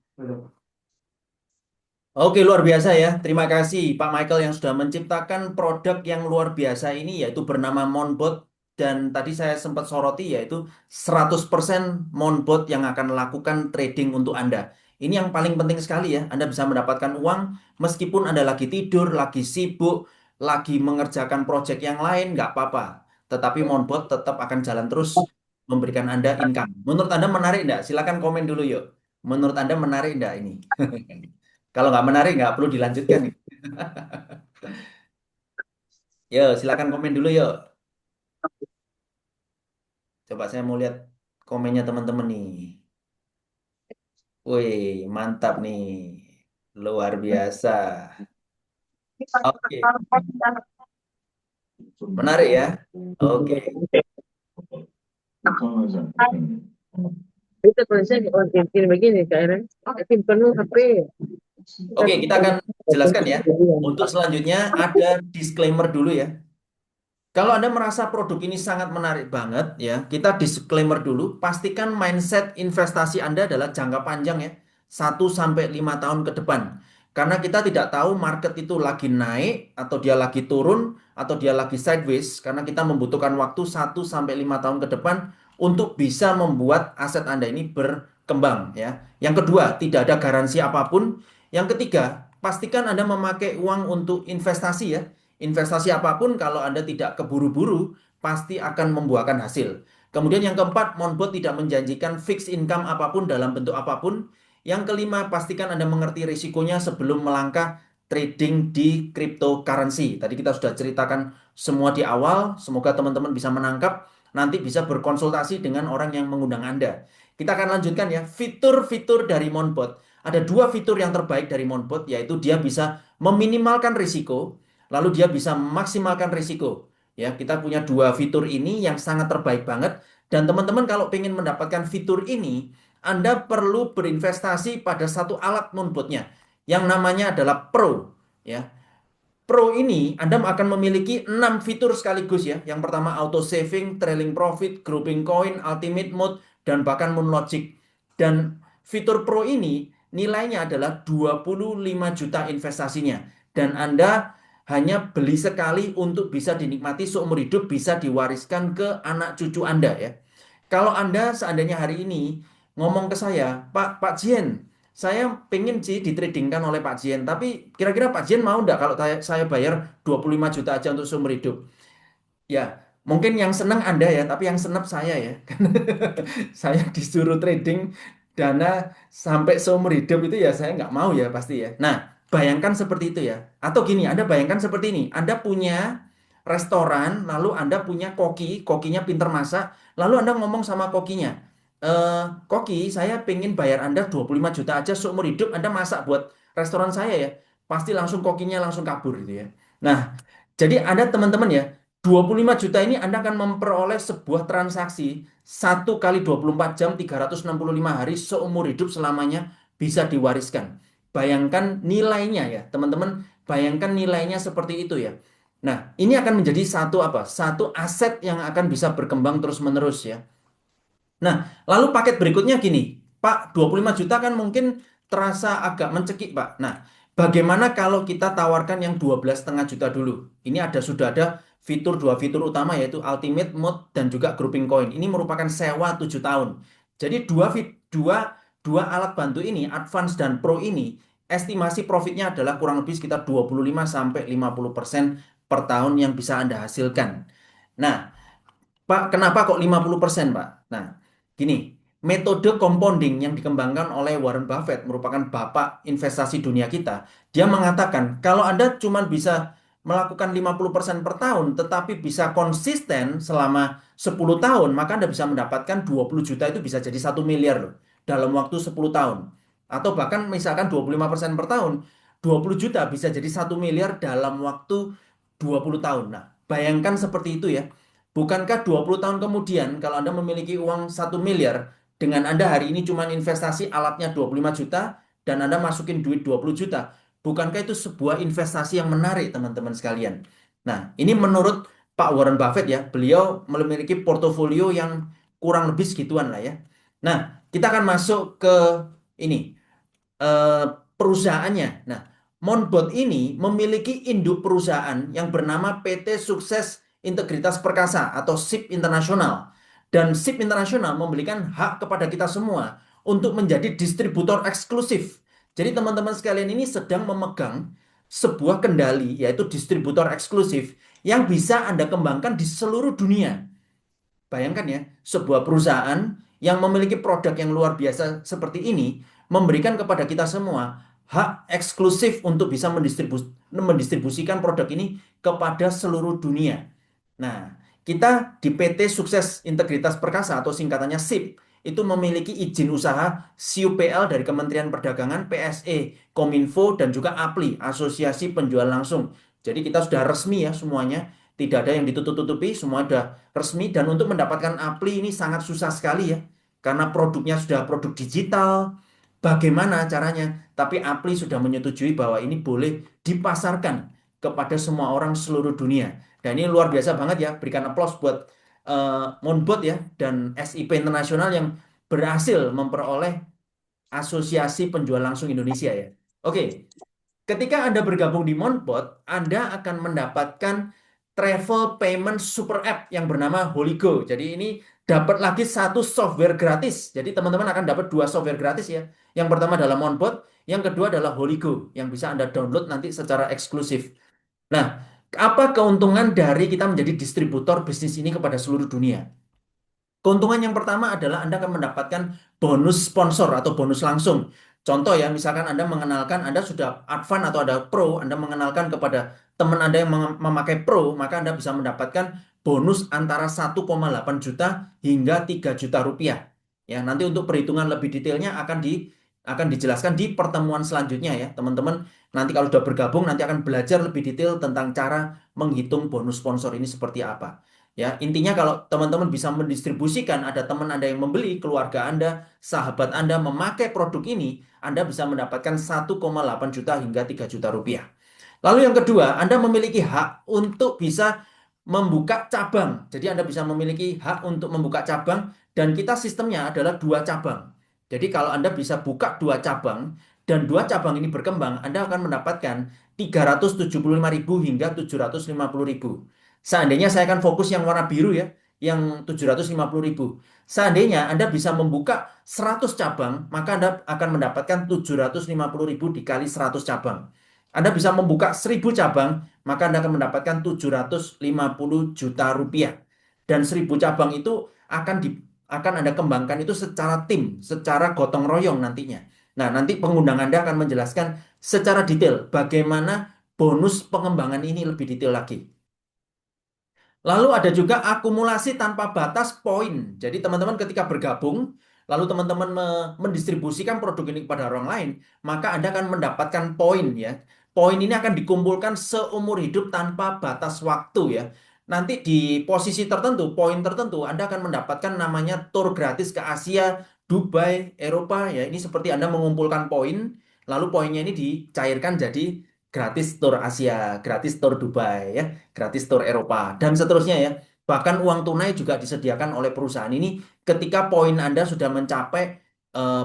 Oke, luar biasa ya. Terima kasih Pak Michael yang sudah menciptakan produk yang luar biasa ini, yaitu bernama Moonbot. Dan tadi saya sempat soroti, yaitu 100% Moonbot yang akan melakukan trading untuk Anda. Ini yang paling penting sekali ya. Anda bisa mendapatkan uang meskipun Anda lagi tidur, lagi sibuk, lagi mengerjakan project yang lain, nggak apa-apa. Tetapi Moonbot tetap akan jalan terus memberikan Anda income. Menurut Anda menarik nggak? Silakan komen dulu yuk. Menurut Anda menarik nggak ini? Kalau nggak menarik, nggak perlu dilanjutkan. Yo, silakan komen dulu yuk. Coba saya mau lihat komennya teman-teman nih. Wih, mantap nih. Luar biasa. Oke, menarik ya. Oke. Itu kalau saya di begini kayaknya, penuh HP. Oke, kita akan jelaskan ya. Untuk selanjutnya ada disclaimer dulu ya. Kalau Anda merasa produk ini sangat menarik banget ya, kita disclaimer dulu, pastikan mindset investasi Anda adalah jangka panjang ya, 1 sampai 5 tahun ke depan. Karena kita tidak tahu market itu lagi naik atau dia lagi turun atau dia lagi sideways, karena kita membutuhkan waktu 1 sampai 5 tahun ke depan untuk bisa membuat aset Anda ini berkembang ya. Yang kedua, tidak ada garansi apapun. Yang ketiga, pastikan Anda memakai uang untuk investasi ya. Investasi apapun kalau Anda tidak keburu-buru pasti akan membuahkan hasil. Kemudian yang keempat, Monbot tidak menjanjikan fixed income apapun dalam bentuk apapun. Yang kelima, pastikan Anda mengerti risikonya sebelum melangkah trading di cryptocurrency. Tadi kita sudah ceritakan semua di awal, semoga teman-teman bisa menangkap, nanti bisa berkonsultasi dengan orang yang mengundang Anda. Kita akan lanjutkan ya, fitur-fitur dari Monbot. Ada 2 fitur yang terbaik dari Monbot, yaitu dia bisa meminimalkan risiko, lalu dia bisa memaksimalkan risiko. Ya, kita punya 2 fitur ini yang sangat terbaik banget. Dan teman-teman kalau ingin mendapatkan fitur ini, Anda perlu berinvestasi pada satu alat Monbotnya yang namanya adalah Pro. Ya, Pro ini Anda akan memiliki 6 fitur sekaligus ya. Yang pertama auto saving, trailing profit, grouping coin, ultimate mode, dan bahkan moon logic. Dan fitur Pro ini nilainya adalah 25 juta investasinya. Dan Anda hanya beli sekali untuk bisa dinikmati seumur hidup, bisa diwariskan ke anak cucu Anda ya. Kalau Anda seandainya hari ini ngomong ke saya, Pak Jien, saya pengen sih ditradingkan oleh Pak Jien, tapi kira-kira Pak Jien mau enggak kalau saya bayar 25 juta aja untuk seumur hidup? Ya, mungkin yang senang Anda ya, tapi yang senep saya ya. Saya disuruh trading dana sampai seumur hidup itu ya saya nggak mau ya pasti ya. Nah, bayangkan seperti itu ya. Atau gini, Anda bayangkan seperti ini. Anda punya restoran, lalu Anda punya kokinya pinter masak, lalu Anda ngomong sama kokinya, Koki, saya pengen bayar Anda 25 juta aja seumur hidup, Anda masak buat restoran saya ya. Pasti langsung kokinya langsung kabur gitu ya. Nah, jadi Anda teman-teman ya, 25 juta ini Anda akan memperoleh sebuah transaksi 1 kali 24 jam 365 hari seumur hidup selamanya bisa diwariskan. Bayangkan nilainya ya, teman-teman, bayangkan nilainya seperti itu ya. Nah, ini akan menjadi satu aset yang akan bisa berkembang terus-menerus ya. Nah, lalu paket berikutnya gini, Pak, 25 juta kan mungkin terasa agak mencekik, Pak. Nah, bagaimana kalau kita tawarkan yang 12,5 juta dulu? Ini sudah ada 2 fitur utama yaitu Ultimate Mode dan juga Grouping Coin. Ini merupakan sewa 7 tahun. Jadi dua alat bantu ini, Advance dan Pro ini, estimasi profitnya adalah kurang lebih sekitar 25-50% per tahun yang bisa Anda hasilkan. Nah, Pak, kenapa kok 50%, Pak? Nah, gini, metode compounding yang dikembangkan oleh Warren Buffett merupakan bapak investasi dunia kita. Dia mengatakan, kalau Anda cuma bisa melakukan 50% per tahun, tetapi bisa konsisten selama 10 tahun, maka Anda bisa mendapatkan 20 juta itu bisa jadi 1 miliar loh, dalam waktu 10 tahun. Atau bahkan misalkan 25% per tahun, 20 juta bisa jadi 1 miliar dalam waktu 20 tahun. Nah, bayangkan seperti itu ya. Bukankah 20 tahun kemudian kalau Anda memiliki uang 1 miliar, dengan Anda hari ini cuma investasi alatnya 25 juta, dan Anda masukin duit 20 juta, bukankah itu sebuah investasi yang menarik teman-teman sekalian? Nah, ini menurut Pak Warren Buffett ya, beliau memiliki portofolio yang kurang lebih segituan lah ya. Nah, kita akan masuk ke ini, perusahaannya. Nah, Monbot ini memiliki induk perusahaan yang bernama PT Sukses Integritas Perkasa atau SIP Internasional. Dan SIP Internasional memberikan hak kepada kita semua untuk menjadi distributor eksklusif. Jadi teman-teman sekalian ini sedang memegang sebuah kendali yaitu distributor eksklusif yang bisa Anda kembangkan di seluruh dunia. Bayangkan ya, sebuah perusahaan yang memiliki produk yang luar biasa seperti ini memberikan kepada kita semua hak eksklusif untuk bisa mendistribusikan produk ini kepada seluruh dunia. Nah, kita di PT Sukses Integritas Perkasa atau singkatannya SIP itu memiliki izin usaha CUPL dari Kementerian Perdagangan, PSE, Kominfo, dan juga APLI, Asosiasi Penjual Langsung. Jadi kita sudah resmi ya semuanya, tidak ada yang ditutup-tutupi, semua sudah resmi. Dan untuk mendapatkan APLI ini sangat susah sekali ya, karena produknya sudah produk digital. Bagaimana caranya? Tapi APLI sudah menyetujui bahwa ini boleh dipasarkan kepada semua orang seluruh dunia. Dan ini luar biasa banget ya, berikan aplaus buat Monbot ya dan SIP Internasional yang berhasil memperoleh Asosiasi Penjual Langsung Indonesia ya. Oke, ketika Anda bergabung di Monbot, Anda akan mendapatkan travel payment super app yang bernama Holigo. Jadi ini dapat lagi satu software gratis. Jadi teman-teman akan dapat dua software gratis ya. Yang pertama adalah Monbot, yang kedua adalah Holigo yang bisa Anda download nanti secara eksklusif. Nah, apa keuntungan dari kita menjadi distributor bisnis ini kepada seluruh dunia? Keuntungan yang pertama adalah Anda akan mendapatkan bonus sponsor atau bonus langsung. Contoh ya, misalkan Anda mengenalkan, Anda sudah advance atau ada pro, Anda mengenalkan kepada teman Anda yang memakai pro, maka Anda bisa mendapatkan bonus antara 1,8 juta hingga 3 juta rupiah. Ya, nanti untuk perhitungan lebih detailnya akan dijelaskan di pertemuan selanjutnya ya, teman-teman. Nanti kalau sudah bergabung, nanti akan belajar lebih detail tentang cara menghitung bonus sponsor ini seperti apa. Ya, intinya kalau teman-teman bisa mendistribusikan, ada teman Anda yang membeli, keluarga Anda, sahabat Anda memakai produk ini, Anda bisa mendapatkan 1,8 juta hingga 3 juta rupiah. Lalu yang kedua, Anda memiliki hak untuk bisa membuka cabang. Jadi Anda bisa memiliki hak untuk membuka cabang dan kita sistemnya adalah 2 cabang. Jadi kalau Anda bisa buka 2 cabang dan 2 cabang ini berkembang, Anda akan mendapatkan 375.000 hingga 750.000. Seandainya saya akan fokus yang warna biru ya, yang 750.000. Seandainya Anda bisa membuka 100 cabang, maka Anda akan mendapatkan 750.000 dikali 100 cabang. Anda bisa membuka 1000 cabang, maka Anda akan mendapatkan 750 juta rupiah. Dan 1000 cabang itu akan Anda kembangkan itu secara tim, secara gotong royong nantinya. Nah, nanti pengundang Anda akan menjelaskan secara detail bagaimana bonus pengembangan ini lebih detail lagi. Lalu ada juga akumulasi tanpa batas poin. Jadi teman-teman ketika bergabung, lalu teman-teman mendistribusikan produk ini kepada orang lain, maka Anda akan mendapatkan poin ya. Poin ini akan dikumpulkan seumur hidup tanpa batas waktu ya. Nanti di posisi tertentu, poin tertentu, Anda akan mendapatkan namanya tour gratis ke Asia, Dubai, Eropa ya. Ini seperti Anda mengumpulkan poin, lalu poinnya ini dicairkan jadi gratis tour Asia, gratis tour Dubai ya, gratis tour Eropa dan seterusnya ya. Bahkan uang tunai juga disediakan oleh perusahaan ini ketika poin Anda sudah mencapai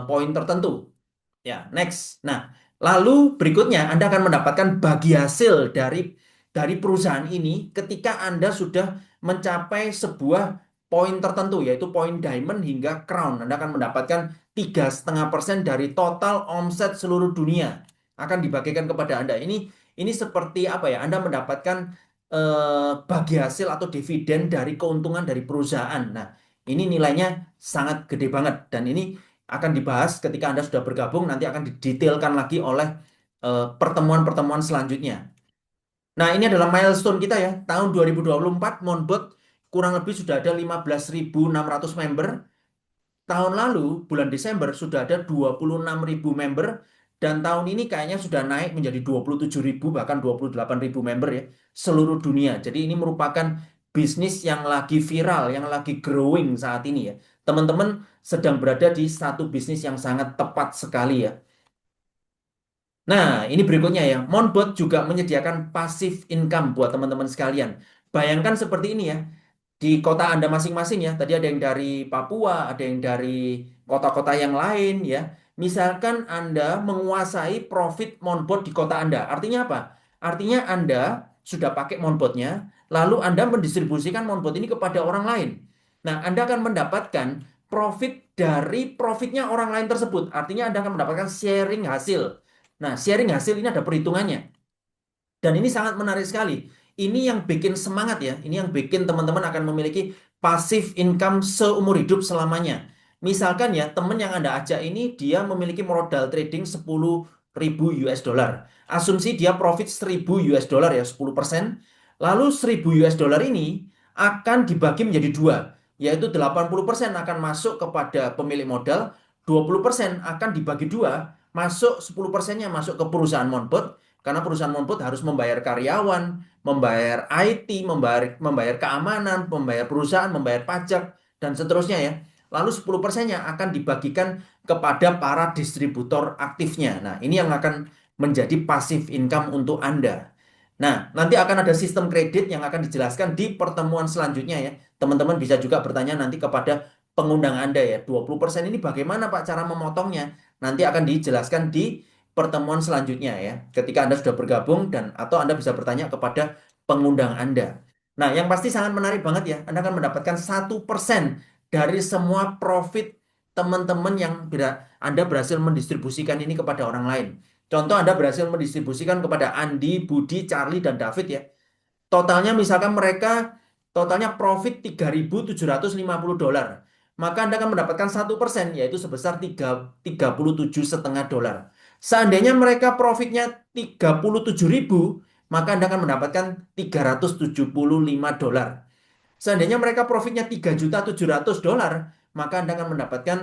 poin tertentu. Ya, next. Nah, lalu berikutnya Anda akan mendapatkan bagi hasil dari perusahaan ini ketika Anda sudah mencapai sebuah poin tertentu yaitu poin diamond hingga crown. Anda akan mendapatkan 3,5% dari total omset seluruh dunia akan dibagikan kepada Anda. Ini seperti apa ya? Anda mendapatkan bagi hasil atau dividen dari keuntungan dari perusahaan. Nah, ini nilainya sangat gede banget dan ini akan dibahas ketika Anda sudah bergabung, nanti akan didetailkan lagi oleh pertemuan-pertemuan selanjutnya. Nah, ini adalah milestone kita ya. Tahun 2024 Monbot kurang lebih sudah ada 15.600 member. Tahun lalu bulan Desember sudah ada 26.000 member. Dan tahun ini kayaknya sudah naik menjadi 27.000 bahkan 28.000 member ya seluruh dunia. Jadi ini merupakan bisnis yang lagi viral, yang lagi growing saat ini ya. Teman-teman sedang berada di satu bisnis yang sangat tepat sekali ya. Nah, ini berikutnya ya. Monbot juga menyediakan passive income buat teman-teman sekalian. Bayangkan seperti ini ya. Di kota Anda masing-masing ya. Tadi ada yang dari Papua, ada yang dari kota-kota yang lain ya. Misalkan Anda menguasai profit Monbot di kota Anda. Artinya apa? Artinya Anda sudah pakai Monbotnya, lalu Anda mendistribusikan Monbot ini kepada orang lain. Nah, Anda akan mendapatkan profit dari profitnya orang lain tersebut. Artinya Anda akan mendapatkan sharing hasil. Nah, sharing hasil ini ada perhitungannya. Dan ini sangat menarik sekali. Ini yang bikin semangat ya. Ini yang bikin teman-teman akan memiliki passive income seumur hidup selamanya. Misalkan ya, teman yang Anda ajak ini dia memiliki modal trading 10.000 US dollar. Asumsi dia profit 1.000 US dollar ya, 10%. Lalu 1000 US dollar ini akan dibagi menjadi dua, yaitu 80% akan masuk kepada pemilik modal, 20% akan dibagi dua, masuk 10%-nya masuk ke perusahaan Monput, karena perusahaan Monput harus membayar karyawan, membayar IT, membayar keamanan, membayar perusahaan, membayar pajak, dan seterusnya ya. Lalu 10%-nya akan dibagikan kepada para distributor aktifnya. Nah, ini yang akan menjadi passive income untuk Anda. Nah, nanti akan ada sistem kredit yang akan dijelaskan di pertemuan selanjutnya ya. Teman-teman bisa juga bertanya nanti kepada pengundang Anda ya. 20% ini bagaimana Pak cara memotongnya? Nanti akan dijelaskan di pertemuan selanjutnya ya. Ketika Anda sudah bergabung dan atau Anda bisa bertanya kepada pengundang Anda. Nah, yang pasti sangat menarik banget ya. Anda akan mendapatkan 1% dari semua profit teman-teman yang Anda berhasil mendistribusikan ini kepada orang lain. Contoh Anda berhasil mendistribusikan kepada Andi, Budi, Charlie, dan David ya. Totalnya misalkan mereka totalnya profit 3.750 dolar. Maka Anda akan mendapatkan 1% yaitu sebesar 37,5 dolar. Seandainya mereka profitnya 37.000, maka Anda akan mendapatkan 375 dolar. Seandainya mereka profitnya 3.700 dolar, maka Anda akan mendapatkan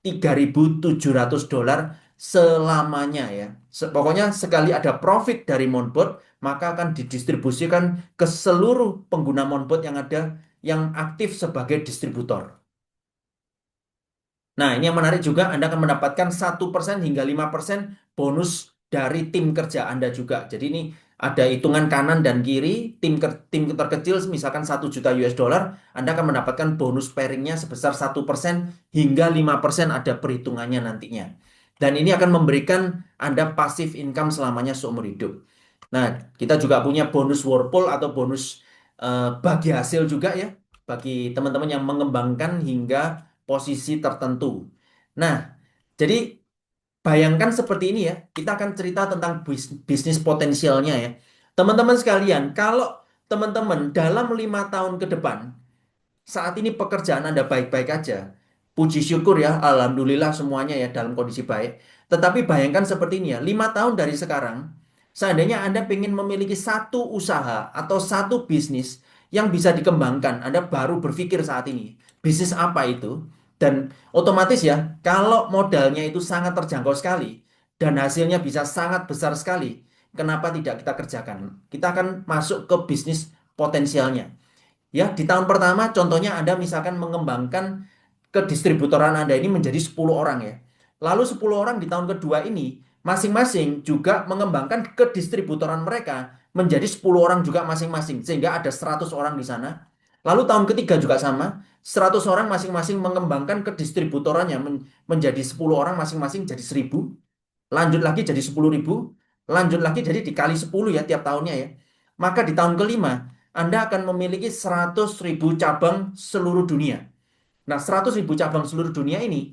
3.700 dolar selamanya ya. Pokoknya sekali ada profit dari Monput, maka akan didistribusikan ke seluruh pengguna Monput yang ada yang aktif sebagai distributor. Nah, ini yang menarik juga, Anda akan mendapatkan 1% hingga 5% bonus dari tim kerja Anda juga. Jadi ini ada hitungan kanan dan kiri, tim terkecil misalkan 1 juta US dollar, Anda akan mendapatkan bonus pairingnya sebesar 1% hingga 5% ada perhitungannya nantinya. Dan ini akan memberikan Anda passive income selamanya seumur hidup. Nah, kita juga punya bonus Whirlpool atau bonus bagi hasil juga ya, bagi teman-teman yang mengembangkan hingga posisi tertentu. Nah, jadi bayangkan seperti ini ya, kita akan cerita tentang bisnis potensialnya ya. Teman-teman sekalian, kalau teman-teman dalam 5 tahun ke depan, saat ini pekerjaan Anda baik-baik aja, puji syukur ya, alhamdulillah semuanya ya dalam kondisi baik. Tetapi bayangkan seperti ini ya, 5 tahun dari sekarang, seandainya Anda ingin memiliki satu usaha atau satu bisnis yang bisa dikembangkan, Anda baru berpikir saat ini, bisnis apa itu? Dan otomatis ya, kalau modalnya itu sangat terjangkau sekali dan hasilnya bisa sangat besar sekali, kenapa tidak kita kerjakan? Kita akan masuk ke bisnis potensialnya. Ya, di tahun pertama contohnya Anda misalkan mengembangkan kedistributoran Anda ini menjadi 10 orang ya. Lalu 10 orang di tahun kedua ini masing-masing juga mengembangkan kedistributoran mereka menjadi 10 orang juga masing-masing sehingga ada 100 orang di sana. Lalu tahun ketiga juga sama, 100 orang masing-masing mengembangkan kedistributorannya menjadi 10 orang masing-masing jadi 1.000. Lanjut lagi jadi 10.000, lanjut lagi jadi dikali 10 ya tiap tahunnya ya. Maka di tahun kelima Anda akan memiliki 100.000 cabang seluruh dunia. Nah, 100.000 cabang seluruh dunia ini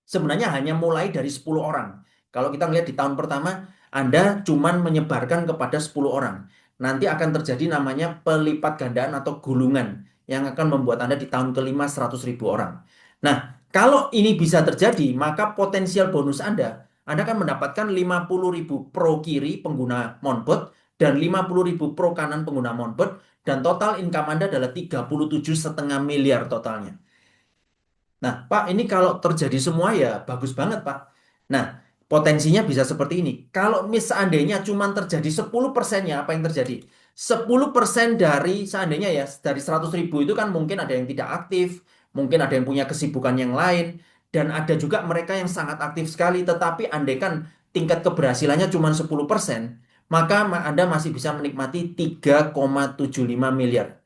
sebenarnya hanya mulai dari 10 orang. Kalau kita melihat di tahun pertama, Anda cuman menyebarkan kepada 10 orang. Nanti akan terjadi namanya pelipat gandaan atau gulungan yang akan membuat Anda di tahun kelima 100.000 orang. Nah, kalau ini bisa terjadi, maka potensial bonus Anda akan mendapatkan 50.000 pro kiri pengguna Monput dan 50.000 pro kanan pengguna Monput, dan total income Anda adalah 37,5 miliar totalnya. Nah, Pak, ini kalau terjadi semua ya bagus banget, Pak. Nah, potensinya bisa seperti ini. Kalau seandainya cuma terjadi 10%-nya, apa yang terjadi? 10% dari seandainya ya, dari 100.000 itu kan mungkin ada yang tidak aktif, mungkin ada yang punya kesibukan yang lain, dan ada juga mereka yang sangat aktif sekali, tetapi andaikan tingkat keberhasilannya cuma 10%, maka Anda masih bisa menikmati 3,75 miliar.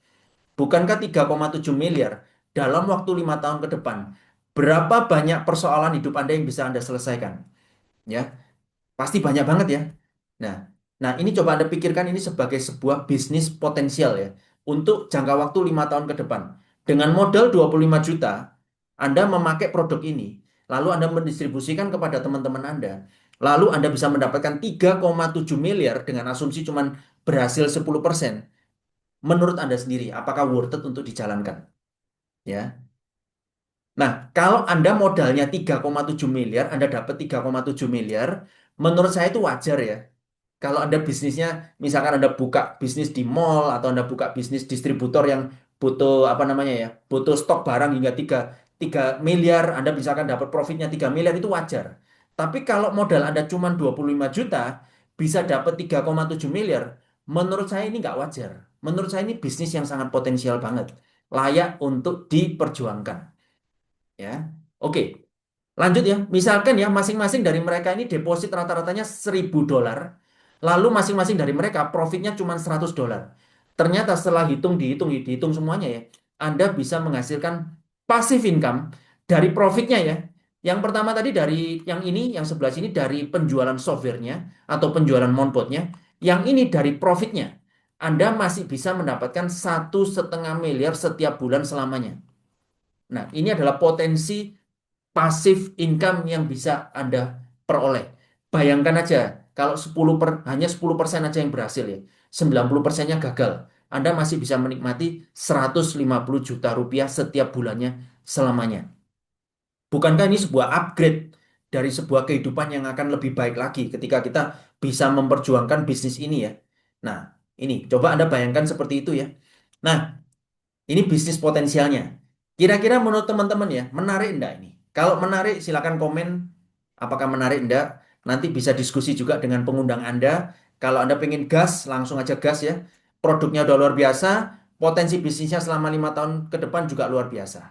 Bukankah 3,7 miliar dalam waktu 5 tahun ke depan? Berapa banyak persoalan hidup Anda yang bisa Anda selesaikan? Ya, pasti banyak banget ya. Nah, ini coba Anda pikirkan ini sebagai sebuah bisnis potensial ya. Untuk jangka waktu 5 tahun ke depan. Dengan modal 25 juta, Anda memakai produk ini. Lalu Anda mendistribusikan kepada teman-teman Anda. Lalu Anda bisa mendapatkan 3,7 miliar dengan asumsi cuman berhasil 10%. Menurut Anda sendiri, apakah worth it untuk dijalankan? Ya. Nah, kalau Anda modalnya 3,7 miliar, Anda dapat 3,7 miliar, menurut saya itu wajar ya. Kalau Anda bisnisnya, misalkan Anda buka bisnis di mall atau Anda buka bisnis distributor yang butuh apa namanya ya, butuh stok barang hingga 3 miliar, Anda misalkan dapat profitnya 3 miliar itu wajar. Tapi kalau modal Anda cuma 25 juta, bisa dapat 3,7 miliar, menurut saya ini nggak wajar. Menurut saya ini bisnis yang sangat potensial banget, layak untuk diperjuangkan. Ya, oke. Lanjut ya, misalkan ya masing-masing dari mereka ini deposit rata-ratanya $1.000, lalu masing-masing dari mereka profitnya cuma $100. Ternyata setelah dihitung semuanya ya, Anda bisa menghasilkan passive income dari profitnya ya. Yang pertama tadi dari yang sebelah sini dari penjualan softwarenya atau penjualan monpotnya, yang ini dari profitnya. Anda masih bisa mendapatkan 1,5 miliar setiap bulan selamanya. Nah, ini adalah potensi passive income yang bisa Anda peroleh. Bayangkan aja, kalau hanya 10% aja yang berhasil ya, 90%-nya gagal. Anda masih bisa menikmati 150 juta rupiah setiap bulannya selamanya. Bukankah ini sebuah upgrade dari sebuah kehidupan yang akan lebih baik lagi ketika kita bisa memperjuangkan bisnis ini ya? Nah, ini coba Anda bayangkan seperti itu ya. Nah, ini bisnis potensialnya. Kira-kira menurut teman-teman ya, menarik enggak ini? Kalau menarik, silakan komen apakah menarik enggak. Nanti bisa diskusi juga dengan pengundang Anda. Kalau Anda pengen gas, langsung aja gas ya. Produknya udah luar biasa, potensi bisnisnya selama 5 tahun ke depan juga luar biasa.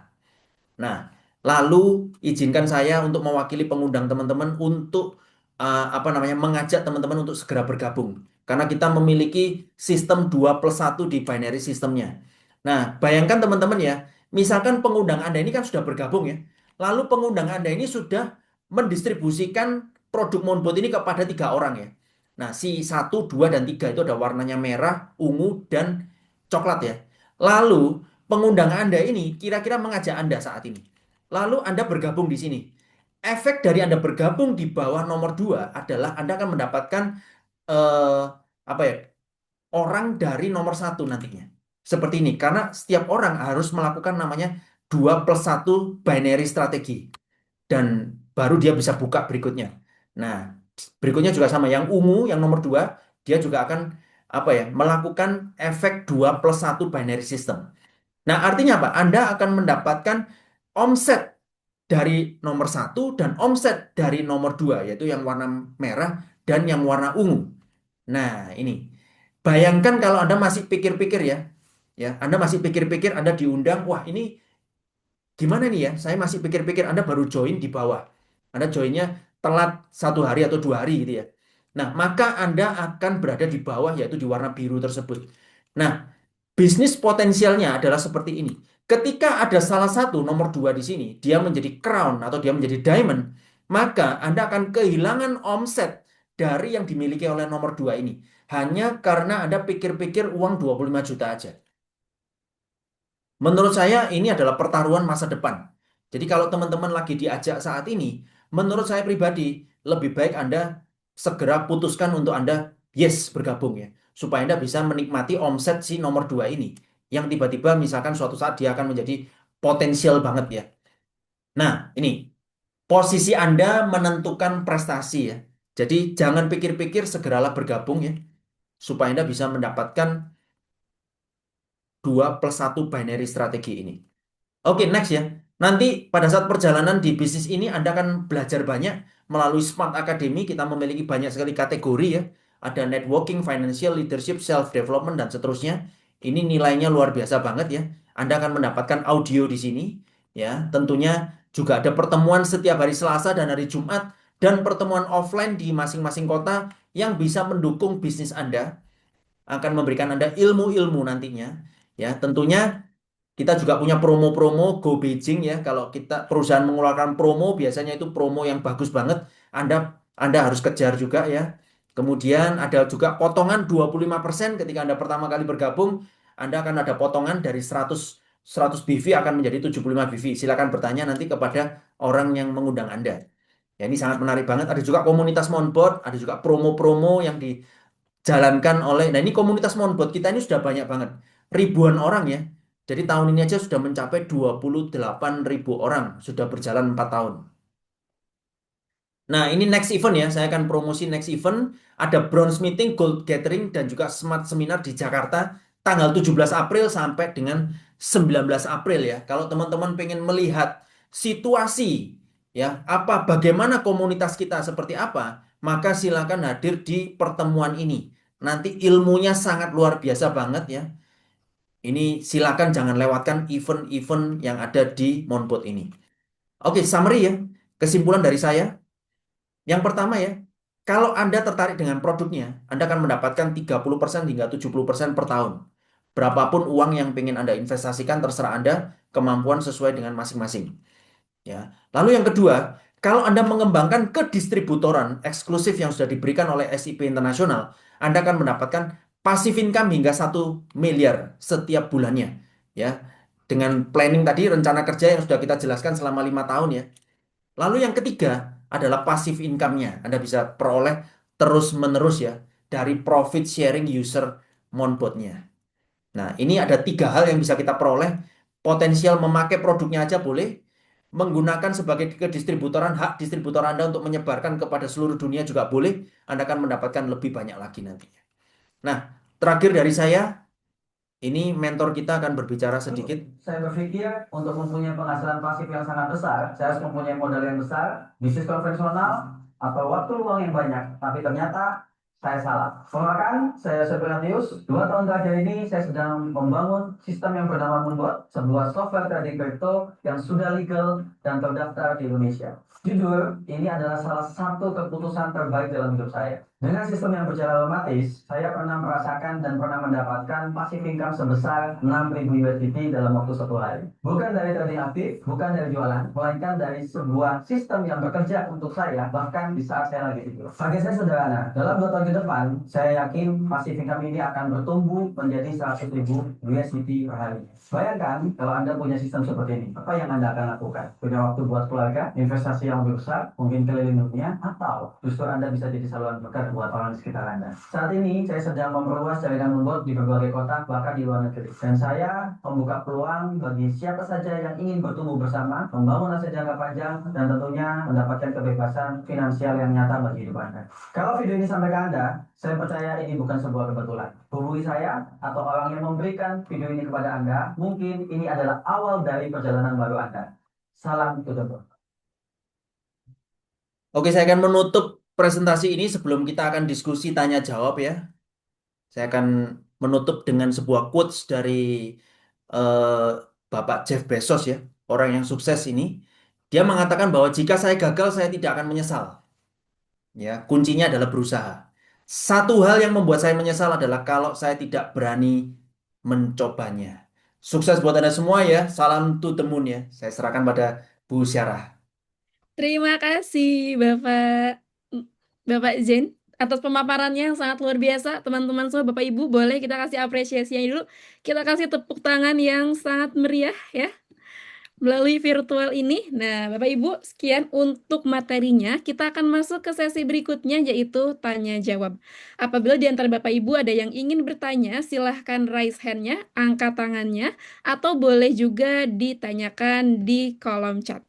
Nah, lalu izinkan saya untuk mewakili pengundang teman-teman untuk apa namanya mengajak teman-teman untuk segera bergabung. Karena kita memiliki sistem 2+1 di binary sistemnya. Nah, bayangkan teman-teman ya, misalkan pengundang Anda ini kan sudah bergabung ya. Lalu pengundang Anda ini sudah mendistribusikan produk Monbot ini kepada 3 orang ya. Nah, si 1, 2, dan 3 itu ada warnanya merah, ungu, dan coklat ya. Lalu pengundang Anda ini kira-kira mengajak Anda saat ini. Lalu Anda bergabung di sini. Efek dari Anda bergabung di bawah nomor 2 adalah Anda akan mendapatkan apa ya, orang dari nomor 1 nantinya. Seperti ini, karena setiap orang harus melakukan namanya 2+1 binary strategi. Dan baru dia bisa buka berikutnya. Nah, berikutnya juga sama. Yang ungu, yang nomor 2, dia juga akan apa ya, melakukan efek 2+1 binary system. Nah, artinya apa? Anda akan mendapatkan omset dari nomor 1 dan omset dari nomor 2, yaitu yang warna merah dan yang warna ungu. Nah, ini. Bayangkan kalau Anda masih pikir-pikir ya, Anda masih pikir-pikir, Anda diundang, wah ini gimana nih ya? Saya masih pikir-pikir, Anda baru join di bawah. Anda joinnya telat 1 hari atau 2 hari gitu ya. Nah, maka Anda akan berada di bawah, yaitu di warna biru tersebut. Nah, bisnis potensialnya adalah seperti ini. Ketika ada salah satu nomor 2 di sini, dia menjadi crown atau dia menjadi diamond, maka Anda akan kehilangan omset dari yang dimiliki oleh nomor 2 ini. Hanya karena Anda pikir-pikir uang 25 juta aja. Menurut saya ini adalah pertaruhan masa depan. Jadi kalau teman-teman lagi diajak saat ini, menurut saya pribadi, lebih baik Anda segera putuskan untuk Anda yes bergabung ya. Supaya Anda bisa menikmati omset si nomor 2 ini. Yang tiba-tiba misalkan suatu saat dia akan menjadi potensial banget ya. Nah ini, posisi Anda menentukan prestasi ya. Jadi jangan pikir-pikir, segeralah bergabung ya. Supaya Anda bisa mendapatkan 2+1 binary strategi ini. Oke, next ya. Nanti pada saat perjalanan di bisnis ini Anda akan belajar banyak melalui Smart Academy. Kita memiliki banyak sekali kategori ya. Ada networking, financial, leadership, self-development, dan seterusnya. Ini nilainya luar biasa banget ya. Anda akan mendapatkan audio di sini ya. Tentunya juga ada pertemuan setiap hari Selasa dan hari Jumat, dan pertemuan offline di masing-masing kota yang bisa mendukung bisnis Anda, akan memberikan Anda ilmu-ilmu nantinya. Ya, tentunya kita juga punya promo-promo Go Beijing ya. Kalau kita perusahaan mengeluarkan promo, biasanya itu promo yang bagus banget. Anda harus kejar juga ya. Kemudian ada juga potongan 25% ketika Anda pertama kali bergabung. Anda akan ada potongan dari 100 BV akan menjadi 75 BV. Silakan bertanya nanti kepada orang yang mengundang Anda. Ya, ini sangat menarik banget. Ada juga komunitas Monbot, ada juga promo-promo yang dijalankan oleh. Nah, ini komunitas Monbot kita ini sudah banyak banget. Ribuan orang ya. Jadi tahun ini aja sudah mencapai 28.000 orang, sudah berjalan 4 tahun. Nah, ini next event ya. Saya akan promosi next event. Ada bronze meeting, gold gathering, dan juga smart seminar di Jakarta tanggal 17 April sampai dengan 19 April ya. Kalau teman-teman pengen melihat situasi ya, bagaimana komunitas kita seperti apa, maka silakan hadir di pertemuan ini. Nanti ilmunya sangat luar biasa banget ya. Ini silakan jangan lewatkan event-event yang ada di Monpot ini. Oke, summary ya. Kesimpulan dari saya. Yang pertama ya, kalau Anda tertarik dengan produknya, Anda akan mendapatkan 30% hingga 70% per tahun. Berapapun uang yang ingin Anda investasikan, terserah Anda, kemampuan sesuai dengan masing-masing. Ya. Lalu yang kedua, kalau Anda mengembangkan ke distributoran eksklusif yang sudah diberikan oleh SIP Internasional, Anda akan mendapatkan passive income hingga 1 miliar setiap bulannya. Ya. Dengan planning tadi, rencana kerja yang sudah kita jelaskan selama 5 tahun ya. Lalu yang ketiga adalah passive income-nya. Anda bisa peroleh terus-menerus ya dari profit sharing user Monbot-nya. Nah, ini ada 3 hal yang bisa kita peroleh. Potensial memakai produknya aja boleh. Menggunakan sebagai kedistributoran, hak distributor Anda untuk menyebarkan kepada seluruh dunia juga boleh. Anda akan mendapatkan lebih banyak lagi nantinya. Nah, terakhir dari saya, ini mentor kita akan berbicara sedikit. Saya berpikir untuk mempunyai penghasilan pasif yang sangat besar, saya harus mempunyai modal yang besar, bisnis konvensional, atau waktu luang yang banyak. Tapi ternyata saya salah. Perkenalkan, saya Sepiratius. 2 tahun terakhir ini saya sedang membangun sistem yang bernama Moonbot, sebuah software trading crypto yang sudah legal dan terdaftar di Indonesia. Jujur, ini adalah salah satu keputusan terbaik dalam hidup saya. Dengan sistem yang berjalan otomatis, saya pernah merasakan dan pernah mendapatkan passive income sebesar 6.000 USDT dalam waktu 1 hari. Bukan dari trading aktif, bukan dari jualan, melainkan dari sebuah sistem yang bekerja untuk saya, bahkan di saat saya lagi tidur. Target saya sederhana, dalam 2 tahun ke depan, saya yakin passive income ini akan bertumbuh menjadi 100.000 USDT per hari. Bayangkan kalau Anda punya sistem seperti ini, apa yang Anda akan lakukan? Punya waktu buat keluarga, investasi yang lebih besar, mungkin keliling dunia, atau justru Anda bisa jadi saluran berkah buat orang di sekitar Anda. Saat ini saya sedang memperluas jaringan Moonbot di berbagai kota, bahkan di luar negeri. Dan saya membuka peluang bagi siapa saja yang ingin bertumbuh bersama, membangun aset jangka panjang, dan tentunya mendapatkan kebebasan finansial yang nyata bagi hidup Anda. Kalau video ini sampai ke Anda, saya percaya ini bukan sebuah kebetulan. Hubungi saya atau orang yang memberikan video ini kepada Anda, mungkin ini adalah awal dari perjalanan baru Anda. Salam to the world. Oke, saya akan menutup presentasi ini sebelum kita akan diskusi tanya jawab ya. Saya akan menutup dengan sebuah quotes dari eh, Bapak Jeff Bezos ya, orang yang sukses ini. Dia mengatakan bahwa jika saya gagal, saya tidak akan menyesal. Ya, kuncinya adalah berusaha. Satu hal yang membuat saya menyesal adalah kalau saya tidak berani mencobanya. Sukses buat Anda semua ya. Salam to the moon ya. Saya serahkan pada Bu Syarah. Terima kasih Bapak Zain atas pemaparannya yang sangat luar biasa. Teman-teman semua, Bapak Ibu, boleh kita kasih apresiasinya dulu. Kita kasih tepuk tangan yang sangat meriah ya melalui virtual ini. Nah, Bapak Ibu, sekian untuk materinya. Kita akan masuk ke sesi berikutnya, yaitu tanya jawab. Apabila di antara Bapak Ibu ada yang ingin bertanya, silahkan raise hand-nya, angkat tangannya, atau boleh juga ditanyakan di kolom chat.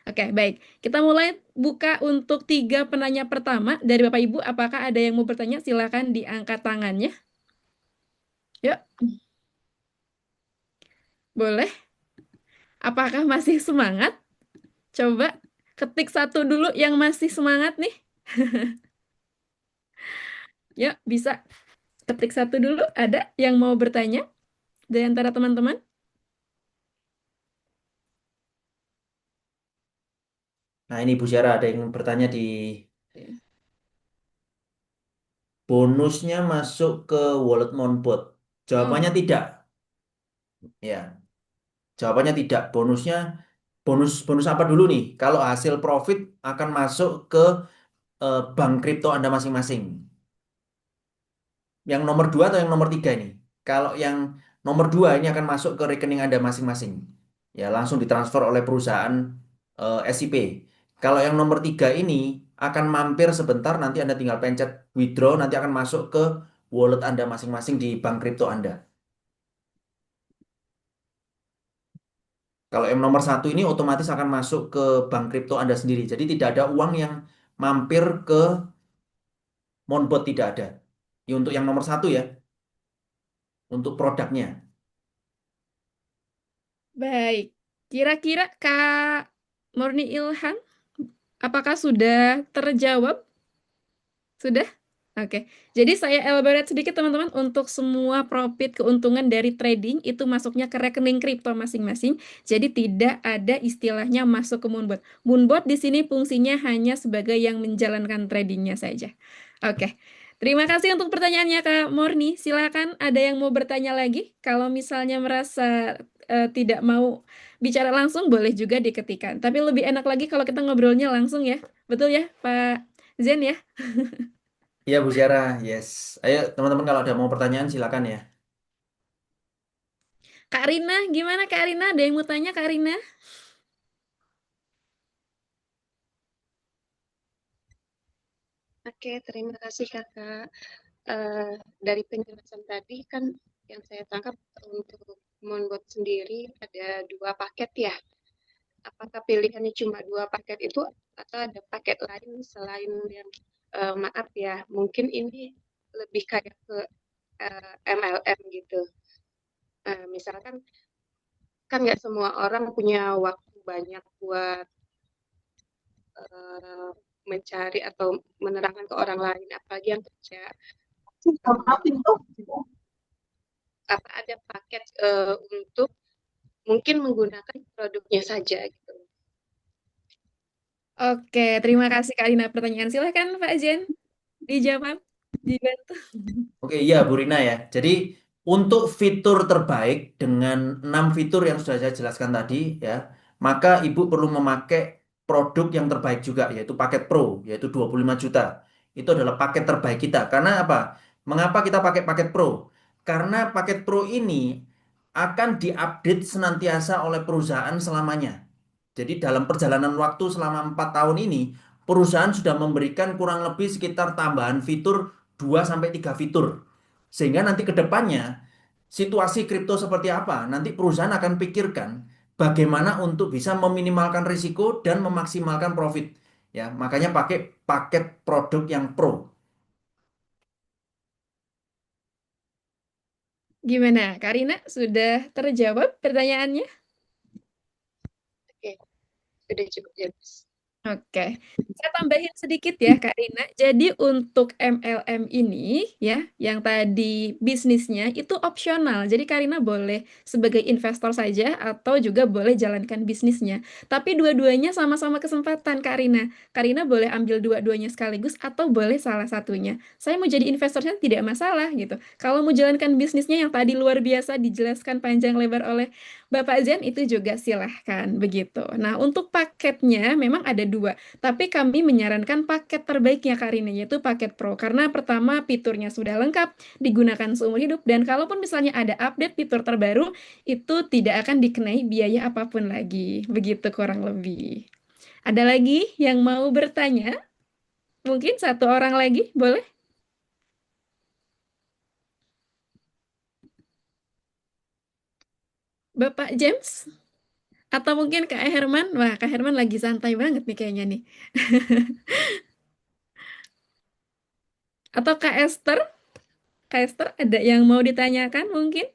Oke, baik. Kita mulai buka untuk 3 penanya pertama dari Bapak Ibu. Apakah ada yang mau bertanya? Silahkan diangkat tangannya. Yuk. Boleh. Apakah masih semangat? Coba ketik 1 dulu yang masih semangat nih. Yuk, bisa ketik 1 dulu. Ada yang mau bertanya dari antara teman-teman? Nah, ini Bu Syarah ada yang bertanya di bonusnya masuk ke wallet Monbot. Jawabannya tidak. Ya. Jawabannya tidak. Bonus apa dulu nih? Kalau hasil profit akan masuk ke bank kripto Anda masing-masing. Yang nomor 2 atau yang nomor 3 ini? Kalau yang nomor 2 ini akan masuk ke rekening Anda masing-masing. Ya, langsung ditransfer oleh perusahaan SIP. Kalau yang nomor 3 ini akan mampir sebentar, nanti Anda tinggal pencet withdraw, nanti akan masuk ke wallet Anda masing-masing di bank kripto Anda. Kalau yang nomor 1 ini otomatis akan masuk ke bank kripto Anda sendiri. Jadi tidak ada uang yang mampir ke Monbot tidak ada. Ya, untuk yang nomor satu ya, untuk produknya. Baik. Kira-kira Kak Murni Ilham, apakah sudah terjawab? Sudah? Oke. Jadi saya elaborate sedikit teman-teman untuk semua profit keuntungan dari trading itu masuknya ke rekening kripto masing-masing. Jadi tidak ada istilahnya masuk ke Moonbot. Moonbot di sini fungsinya hanya sebagai yang menjalankan tradingnya saja. Oke. Terima kasih untuk pertanyaannya Kak Morni. Silakan ada yang mau bertanya lagi. Kalau misalnya merasa tidak mau bicara langsung boleh juga diketikkan. Tapi lebih enak lagi kalau kita ngobrolnya langsung ya. Betul ya Pak Zen ya? Iya Bu Syara, yes. Ayo teman-teman kalau ada mau pertanyaan silakan ya. Kak Rina, gimana Kak Rina? Ada yang mau tanya Kak Rina? Oke, terima kasih Kakak. Dari penjelasan tadi kan yang saya tangkap untuk Monbot sendiri ada 2 paket ya. Apakah pilihannya cuma 2 paket itu atau ada paket lain selain yang maaf ya, mungkin ini lebih kayak ke MLM gitu. Misalkan kan nggak semua orang punya waktu banyak buat eh, mencari atau menerangkan ke orang lain, apalagi yang kerja. Apa ada paket untuk mungkin menggunakan produknya saja gitu. Oke, terima kasih Kak Rina pertanyaan. Silahkan Pak Jen, dijawab, dibantu. Oke, iya Bu Rina ya. Jadi untuk fitur terbaik dengan 6 fitur yang sudah saya jelaskan tadi ya, maka Ibu perlu memakai produk yang terbaik juga yaitu paket Pro yaitu 25 juta. Itu adalah paket terbaik kita. Karena apa? Mengapa kita pakai paket Pro? Karena paket Pro ini akan diupdate senantiasa oleh perusahaan selamanya. Jadi dalam perjalanan waktu selama 4 tahun ini, perusahaan sudah memberikan kurang lebih sekitar tambahan fitur 2 sampai 3 fitur. Sehingga nanti ke depannya situasi kripto seperti apa? Nanti perusahaan akan pikirkan bagaimana untuk bisa meminimalkan risiko dan memaksimalkan profit. Ya, makanya pakai paket produk yang pro. Gimana, Kak Rina? Sudah terjawab pertanyaannya? Oke, sudah cukup jelas. Oke, saya tambahin sedikit ya Kak Rina. Jadi untuk MLM ini ya, yang tadi bisnisnya itu opsional. Jadi Kak Rina boleh sebagai investor saja atau juga boleh jalankan bisnisnya. Tapi dua-duanya sama-sama kesempatan Kak Rina. Kak Rina boleh ambil dua-duanya sekaligus atau boleh salah satunya. Saya mau jadi investornya tidak masalah gitu. Kalau mau jalankan bisnisnya yang tadi luar biasa dijelaskan panjang lebar oleh Bapak Zen itu juga silahkan begitu. Nah, untuk paketnya memang ada dua, tapi kami menyarankan paket terbaiknya Kak Rini, yaitu paket Pro. Karena pertama fiturnya sudah lengkap, digunakan seumur hidup, dan kalaupun misalnya ada update fitur terbaru, itu tidak akan dikenai biaya apapun lagi. Begitu kurang lebih. Ada lagi yang mau bertanya? Mungkin satu orang lagi, boleh? Bapak James? Atau mungkin Kak Herman? Wah, Kak Herman lagi santai banget nih kayaknya nih. Atau Kak Esther? Kak Esther ada yang mau ditanyakan mungkin?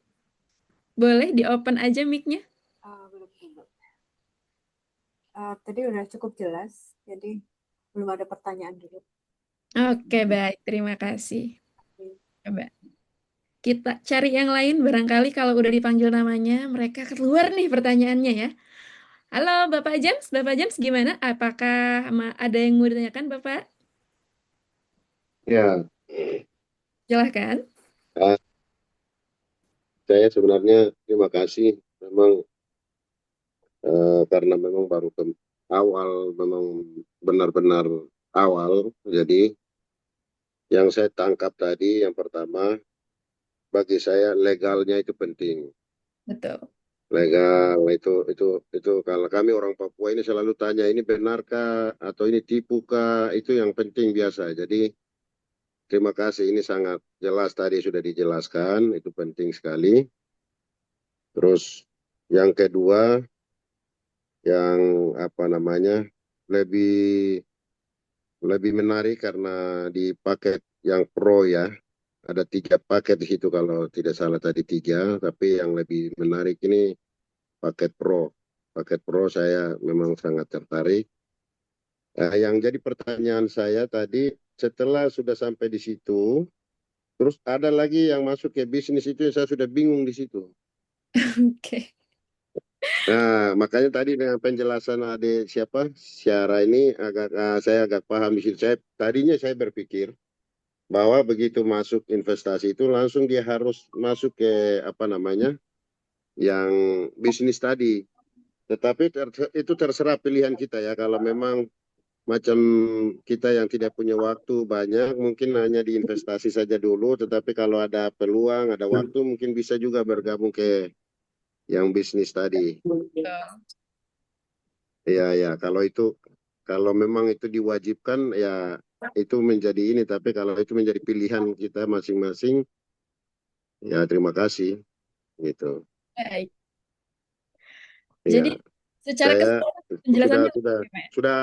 Boleh di-open aja mic-nya. Belum dulu. Tadi udah cukup jelas, jadi belum ada pertanyaan dulu. Oke, baik. Terima kasih. Coba kita cari yang lain. Barangkali kalau udah dipanggil namanya, mereka keluar nih pertanyaannya ya. Halo, Bapak James. Bapak James gimana? Apakah ada yang mau ditanyakan, Bapak? Ya, Silahkan. ah, saya sebenarnya terima kasih memang karena memang baru awal, memang benar-benar awal. Jadi yang saya tangkap tadi yang pertama bagi saya legalnya itu penting. Betul. Legal itu kalau kami orang Papua ini selalu tanya ini benarkah atau ini tipukah, itu yang penting biasa. Jadi terima kasih, ini sangat jelas tadi sudah dijelaskan, itu penting sekali. Terus yang kedua, yang apa namanya, lebih lebih menarik karena di paket yang pro ya, ada 3 paket di situ kalau tidak salah tadi 3, tapi yang lebih menarik ini paket pro. Paket pro saya memang sangat tertarik. Yang jadi pertanyaan saya tadi, setelah sudah sampai di situ, terus ada lagi yang masuk ke bisnis itu yang saya sudah bingung di situ. Oke. Nah, makanya tadi dengan penjelasan adik siapa, Syara ini saya agak paham di situ. Tadinya saya berpikir bahwa begitu masuk investasi itu langsung dia harus masuk ke apa namanya, yang bisnis tadi. Tetapi itu terserah pilihan kita ya. Kalau memang macam kita yang tidak punya waktu banyak, mungkin hanya di investasi saja dulu. Tetapi kalau ada peluang, ada waktu, mungkin bisa juga bergabung ke yang bisnis tadi. Iya, ya. Kalau memang itu diwajibkan, ya itu menjadi ini. Tapi kalau itu menjadi pilihan kita masing-masing, ya terima kasih. Gitu. Baik. Iya. Jadi secara Saya keseluruhan penjelasannya oke, Pak ya? sudah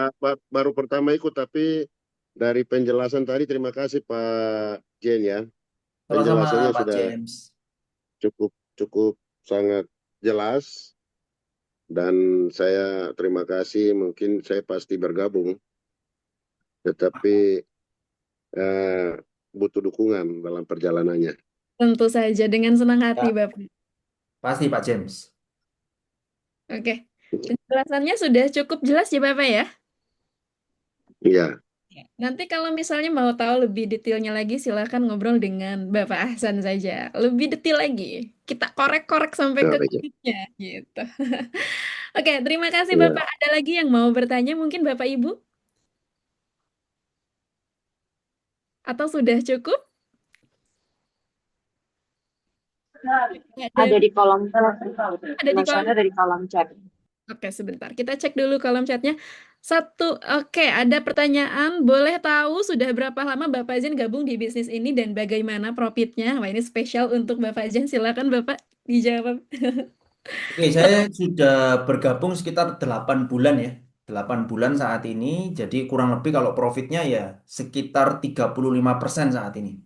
baru pertama ikut, tapi dari penjelasan tadi terima kasih Pak Jen ya. Sama-sama Penjelasannya Pak sudah James. cukup sangat jelas dan saya terima kasih. Mungkin saya pasti bergabung, tetapi butuh dukungan dalam perjalanannya. Tentu saja dengan senang hati, Ya, Bapak. pasti Pak James. Oke. Penjelasannya sudah cukup jelas ya, Bapak ya? Iya. Ya. Nanti kalau misalnya mau tahu lebih detailnya lagi, silakan ngobrol dengan Bapak Ahsan saja. Lebih detail lagi. Kita korek-korek sampai ke Baik. kulitnya, gitu. Oke, terima kasih Iya. Bapak. Ada lagi yang mau bertanya mungkin Bapak Ibu? Atau sudah cukup? Ada di kolom Ada di kolom. tulisannya dari kolom chat. Oke, sebentar. Kita cek dulu kolom chatnya. Oke, ada pertanyaan. Boleh tahu sudah berapa lama Bapak Jen gabung di bisnis ini dan bagaimana profitnya? Wah, ini spesial untuk Bapak Jen. Silakan Bapak dijawab. Oke, saya sudah bergabung sekitar 8 bulan ya. 8 bulan saat ini, jadi kurang lebih kalau profitnya ya sekitar 35% saat ini.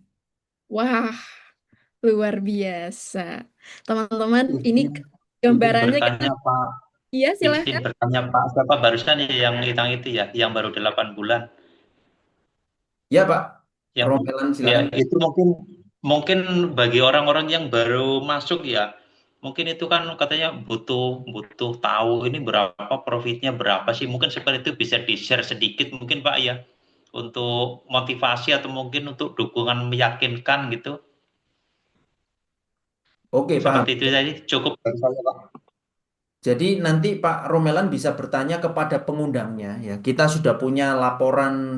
Wah, luar biasa. Teman-teman, ini Izin gambarannya kita. bertanya Pak, Iya, izin silahkan. bertanya Pak, siapa barusan yang hilang itu ya, yang baru 8 bulan? Ya Pak, Yang Romelan ya silakan. itu mungkin bagi orang-orang yang baru masuk ya, mungkin itu kan katanya butuh tahu ini berapa profitnya berapa sih, mungkin seperti itu bisa di-share sedikit mungkin Pak ya, untuk motivasi atau mungkin untuk dukungan meyakinkan gitu. Oke, paham. Seperti itu tadi cukup dari saya Pak. Jadi nanti Pak Romelan bisa bertanya kepada pengundangnya ya. Kita sudah punya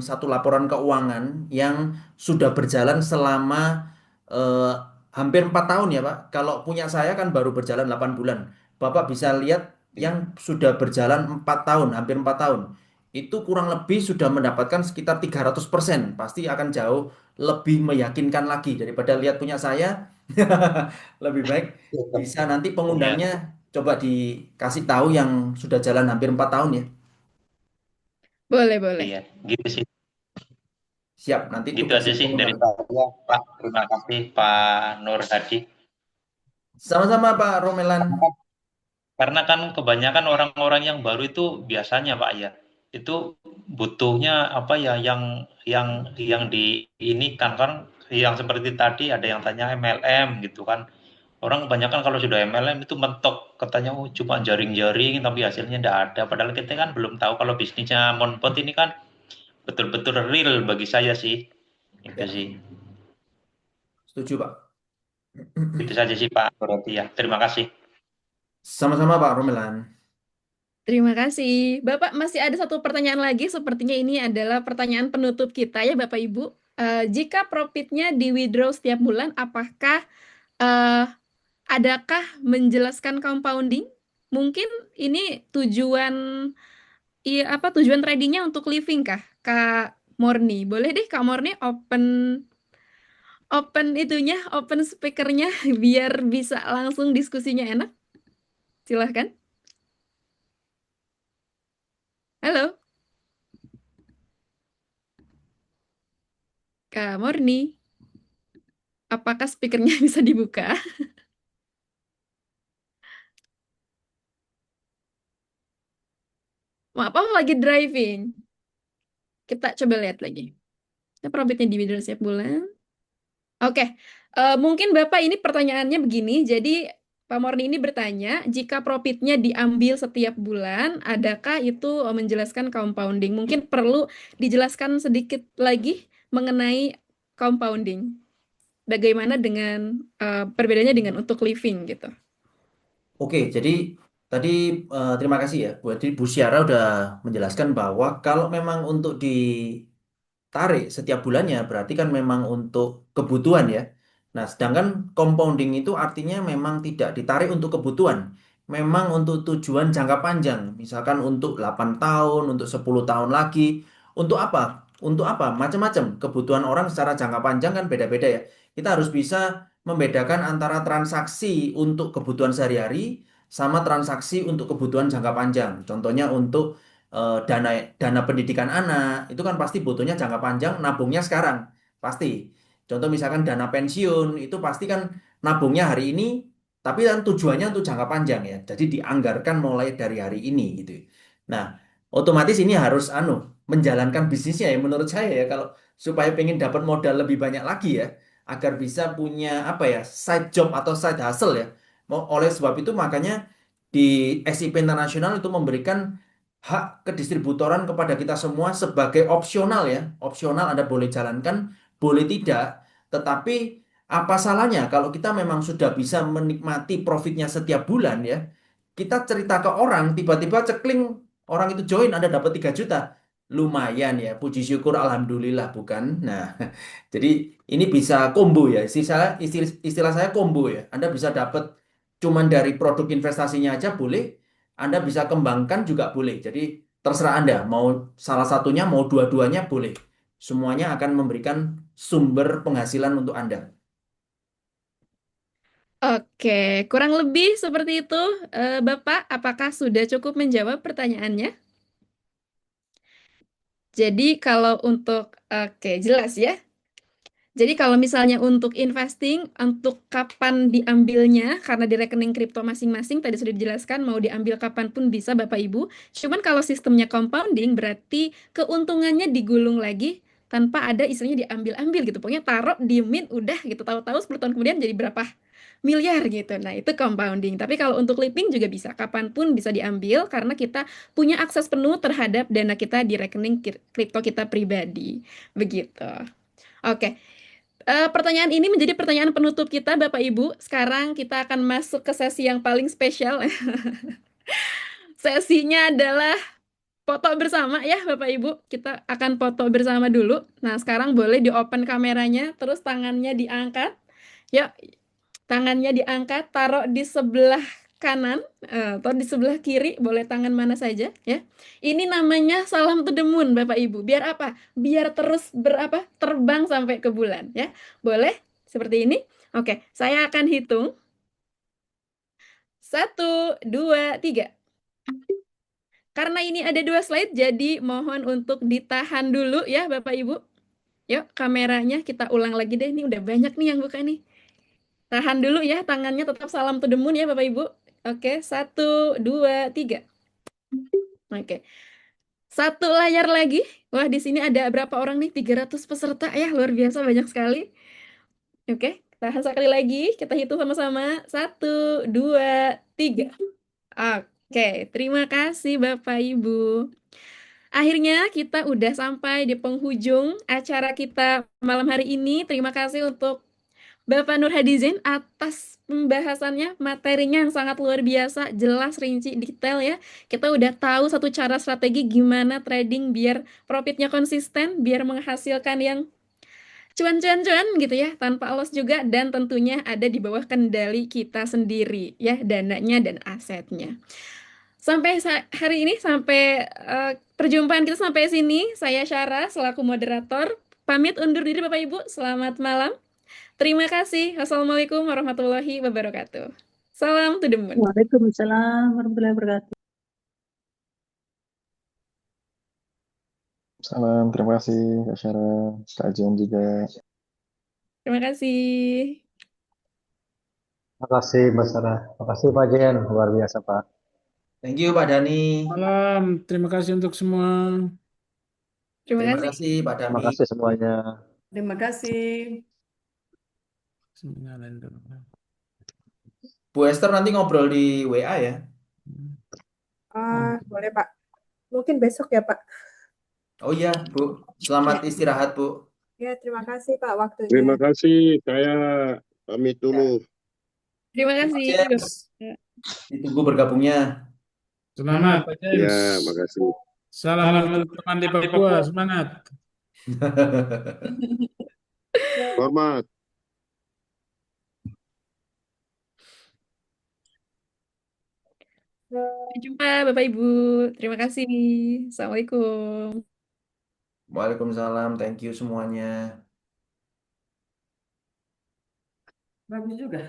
satu laporan keuangan yang sudah berjalan selama eh, hampir 4 tahun ya Pak. Kalau punya saya kan baru berjalan 8 bulan. Bapak bisa lihat yang sudah berjalan 4 tahun, hampir 4 tahun. Itu kurang lebih sudah mendapatkan sekitar 300%. Pasti akan jauh lebih meyakinkan lagi daripada lihat punya saya. Lebih baik bisa nanti Iya. pengundangnya coba dikasih tahu yang sudah jalan hampir 4 tahun ya. Boleh, boleh. Iya, gitu sih. Siap, nanti Gitu aja tugasin sih dari pengundang. saya, Pak. Terima kasih Pak Nur Hadi. Sama-sama Pak Romelan. Karena kan kebanyakan orang-orang yang baru itu biasanya Pak ya, itu butuhnya apa ya, yang di ini kan yang seperti tadi ada yang tanya MLM gitu kan. Orang kebanyakan kalau sudah MLM itu mentok katanya cuma jaring-jaring tapi hasilnya tidak ada. Padahal kita kan belum tahu kalau bisnisnya Monpot ini kan betul-betul real bagi saya sih. Itu Ya, sih. setuju Pak. Itu saja sih Pak berarti ya. Terima kasih. Sama-sama Pak Romelan. Terima kasih. Bapak masih ada satu pertanyaan lagi. Sepertinya ini adalah pertanyaan penutup kita ya Bapak Ibu. Jika profitnya di withdraw setiap bulan, apakah adakah menjelaskan compounding? Mungkin ini tujuan tujuan tradingnya untuk living kah, Kak Morni? Boleh deh Kak Morni open speakernya biar bisa langsung diskusinya enak. Silahkan. Halo. Kak Morni, apakah speakernya bisa dibuka? Maaf, aku lagi driving. Kita coba lihat lagi. Kita profitnya di bidang setiap bulan. Oke, mungkin Bapak ini pertanyaannya begini. Jadi Pak Morni ini bertanya, jika profitnya diambil setiap bulan, adakah itu menjelaskan compounding? Mungkin perlu dijelaskan sedikit lagi mengenai compounding. Bagaimana dengan perbedaannya dengan untuk living gitu. Oke, jadi tadi terima kasih ya. Jadi Bu Syara udah menjelaskan bahwa kalau memang untuk ditarik setiap bulannya berarti kan memang untuk kebutuhan ya. Nah, sedangkan compounding itu artinya memang tidak ditarik untuk kebutuhan. Memang untuk tujuan jangka panjang. Misalkan untuk 8 tahun, untuk 10 tahun lagi. Untuk apa? Untuk apa? Macam-macam. Kebutuhan orang secara jangka panjang kan beda-beda ya. Kita harus bisa membedakan antara transaksi untuk kebutuhan sehari-hari sama transaksi untuk kebutuhan jangka panjang. Contohnya untuk dana dana pendidikan anak itu kan pasti butuhnya jangka panjang, nabungnya sekarang pasti. Contoh misalkan dana pensiun itu pasti kan nabungnya hari ini, tapi kan tujuannya untuk jangka panjang ya. Jadi dianggarkan mulai dari hari ini gitu. Nah, otomatis ini harus menjalankan bisnisnya ya menurut saya ya kalau supaya pengen dapat modal lebih banyak lagi ya agar bisa punya apa ya side job atau side hustle ya. Oleh sebab itu makanya di SIP Internasional itu memberikan hak kedistributoran kepada kita semua sebagai opsional ya. Opsional Anda boleh jalankan, boleh tidak. Tetapi apa salahnya kalau kita memang sudah bisa menikmati profitnya setiap bulan ya. Kita cerita ke orang, tiba-tiba cekling orang itu join, Anda dapat 3 juta. Lumayan ya, puji syukur alhamdulillah bukan. Nah, jadi ini bisa combo ya. Istilah saya combo ya. Anda bisa dapat cuman dari produk investasinya aja boleh, Anda bisa kembangkan juga boleh. Jadi terserah Anda, mau salah satunya, mau dua-duanya boleh. Semuanya akan memberikan sumber penghasilan untuk Anda. Oke, kurang lebih seperti itu. Bapak, apakah sudah cukup menjawab pertanyaannya? Jadi kalau untuk, oke jelas ya. Jadi kalau misalnya untuk investing, untuk kapan diambilnya, karena di rekening kripto masing-masing tadi sudah dijelaskan mau diambil kapanpun bisa Bapak Ibu. Cuman kalau sistemnya compounding berarti keuntungannya digulung lagi tanpa ada istilahnya diambil-ambil gitu. Pokoknya taruh, diemin, udah gitu. Tahu-tahu 10 tahun kemudian jadi berapa miliar gitu. Nah itu compounding. Tapi kalau untuk living juga bisa, kapanpun bisa diambil karena kita punya akses penuh terhadap dana kita di rekening kripto kita pribadi. Begitu. Oke. Pertanyaan ini menjadi pertanyaan penutup kita, Bapak Ibu. Sekarang kita akan masuk ke sesi yang paling spesial. Sesinya adalah foto bersama ya, Bapak Ibu. Kita akan foto bersama dulu. Nah, sekarang boleh di-open kameranya, terus tangannya diangkat. Yuk, tangannya diangkat, taruh di sebelah kanan atau di sebelah kiri, boleh tangan mana saja ya. Ini namanya salam to the moon Bapak Ibu. Biar apa? Biar terus terbang sampai ke bulan ya. Boleh seperti ini? Oke, saya akan hitung. 1, 2, 3. Karena ini ada 2 slide, jadi mohon untuk ditahan dulu ya Bapak Ibu. Yuk, kameranya kita ulang lagi deh. Ini udah banyak nih yang buka nih. Tahan dulu ya, tangannya tetap salam to the moon ya Bapak Ibu. Oke, 1, 2, 3. Oke. 1 layar lagi. Wah, di sini ada berapa orang nih? 300 peserta ya, luar biasa banyak sekali. Oke, tahan sekali lagi. Kita hitung sama-sama. 1, 2, 3. Oke, terima kasih Bapak Ibu. Akhirnya kita udah sampai di penghujung acara kita malam hari ini. Terima kasih untuk Bapak Nur Hadizin atas pembahasannya, materinya yang sangat luar biasa, jelas, rinci, detail ya. Kita udah tahu satu cara strategi gimana trading biar profitnya konsisten, biar menghasilkan yang cuan-cuan-cuan gitu ya, tanpa loss juga, dan tentunya ada di bawah kendali kita sendiri ya, dananya dan asetnya. Sampai hari ini, sampai perjumpaan kita sampai sini, saya Syara selaku moderator, pamit undur diri Bapak Ibu, selamat malam. Terima kasih. Wassalamualaikum warahmatullahi wabarakatuh. Salam to the moon. Waalaikumsalam warahmatullahi wabarakatuh. Salam, terima kasih Kak Syara, Kak Jen juga. Terima kasih. Terima kasih Mbak Sarah. Terima kasih Pak Jen. Luar biasa Pak. Thank you Pak Dani. Salam, terima kasih untuk semua. Terima Terima kasih. kasih Pak Terima Dani. kasih semuanya. Terima kasih. Bu Esther nanti ngobrol di WA ya. Boleh Pak. Mungkin besok ya Pak. Oh iya Bu, selamat Ya. istirahat Bu. Ya, terima kasih Pak waktunya. Terima kasih, saya pamit dulu. Terima Pak kasih. James, ditunggu bergabungnya. Semangat Pak James. Ya, makasih. Salam untuk teman di Papua, semangat. Hormat. Sampai jumpa Bapak Ibu. Terima kasih. Assalamualaikum. Waalaikumsalam, thank you semuanya. Bagus juga.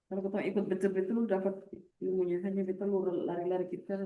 Kalau kita ikut betul-betul dapat ilmunya hanya betul lari-lari kita.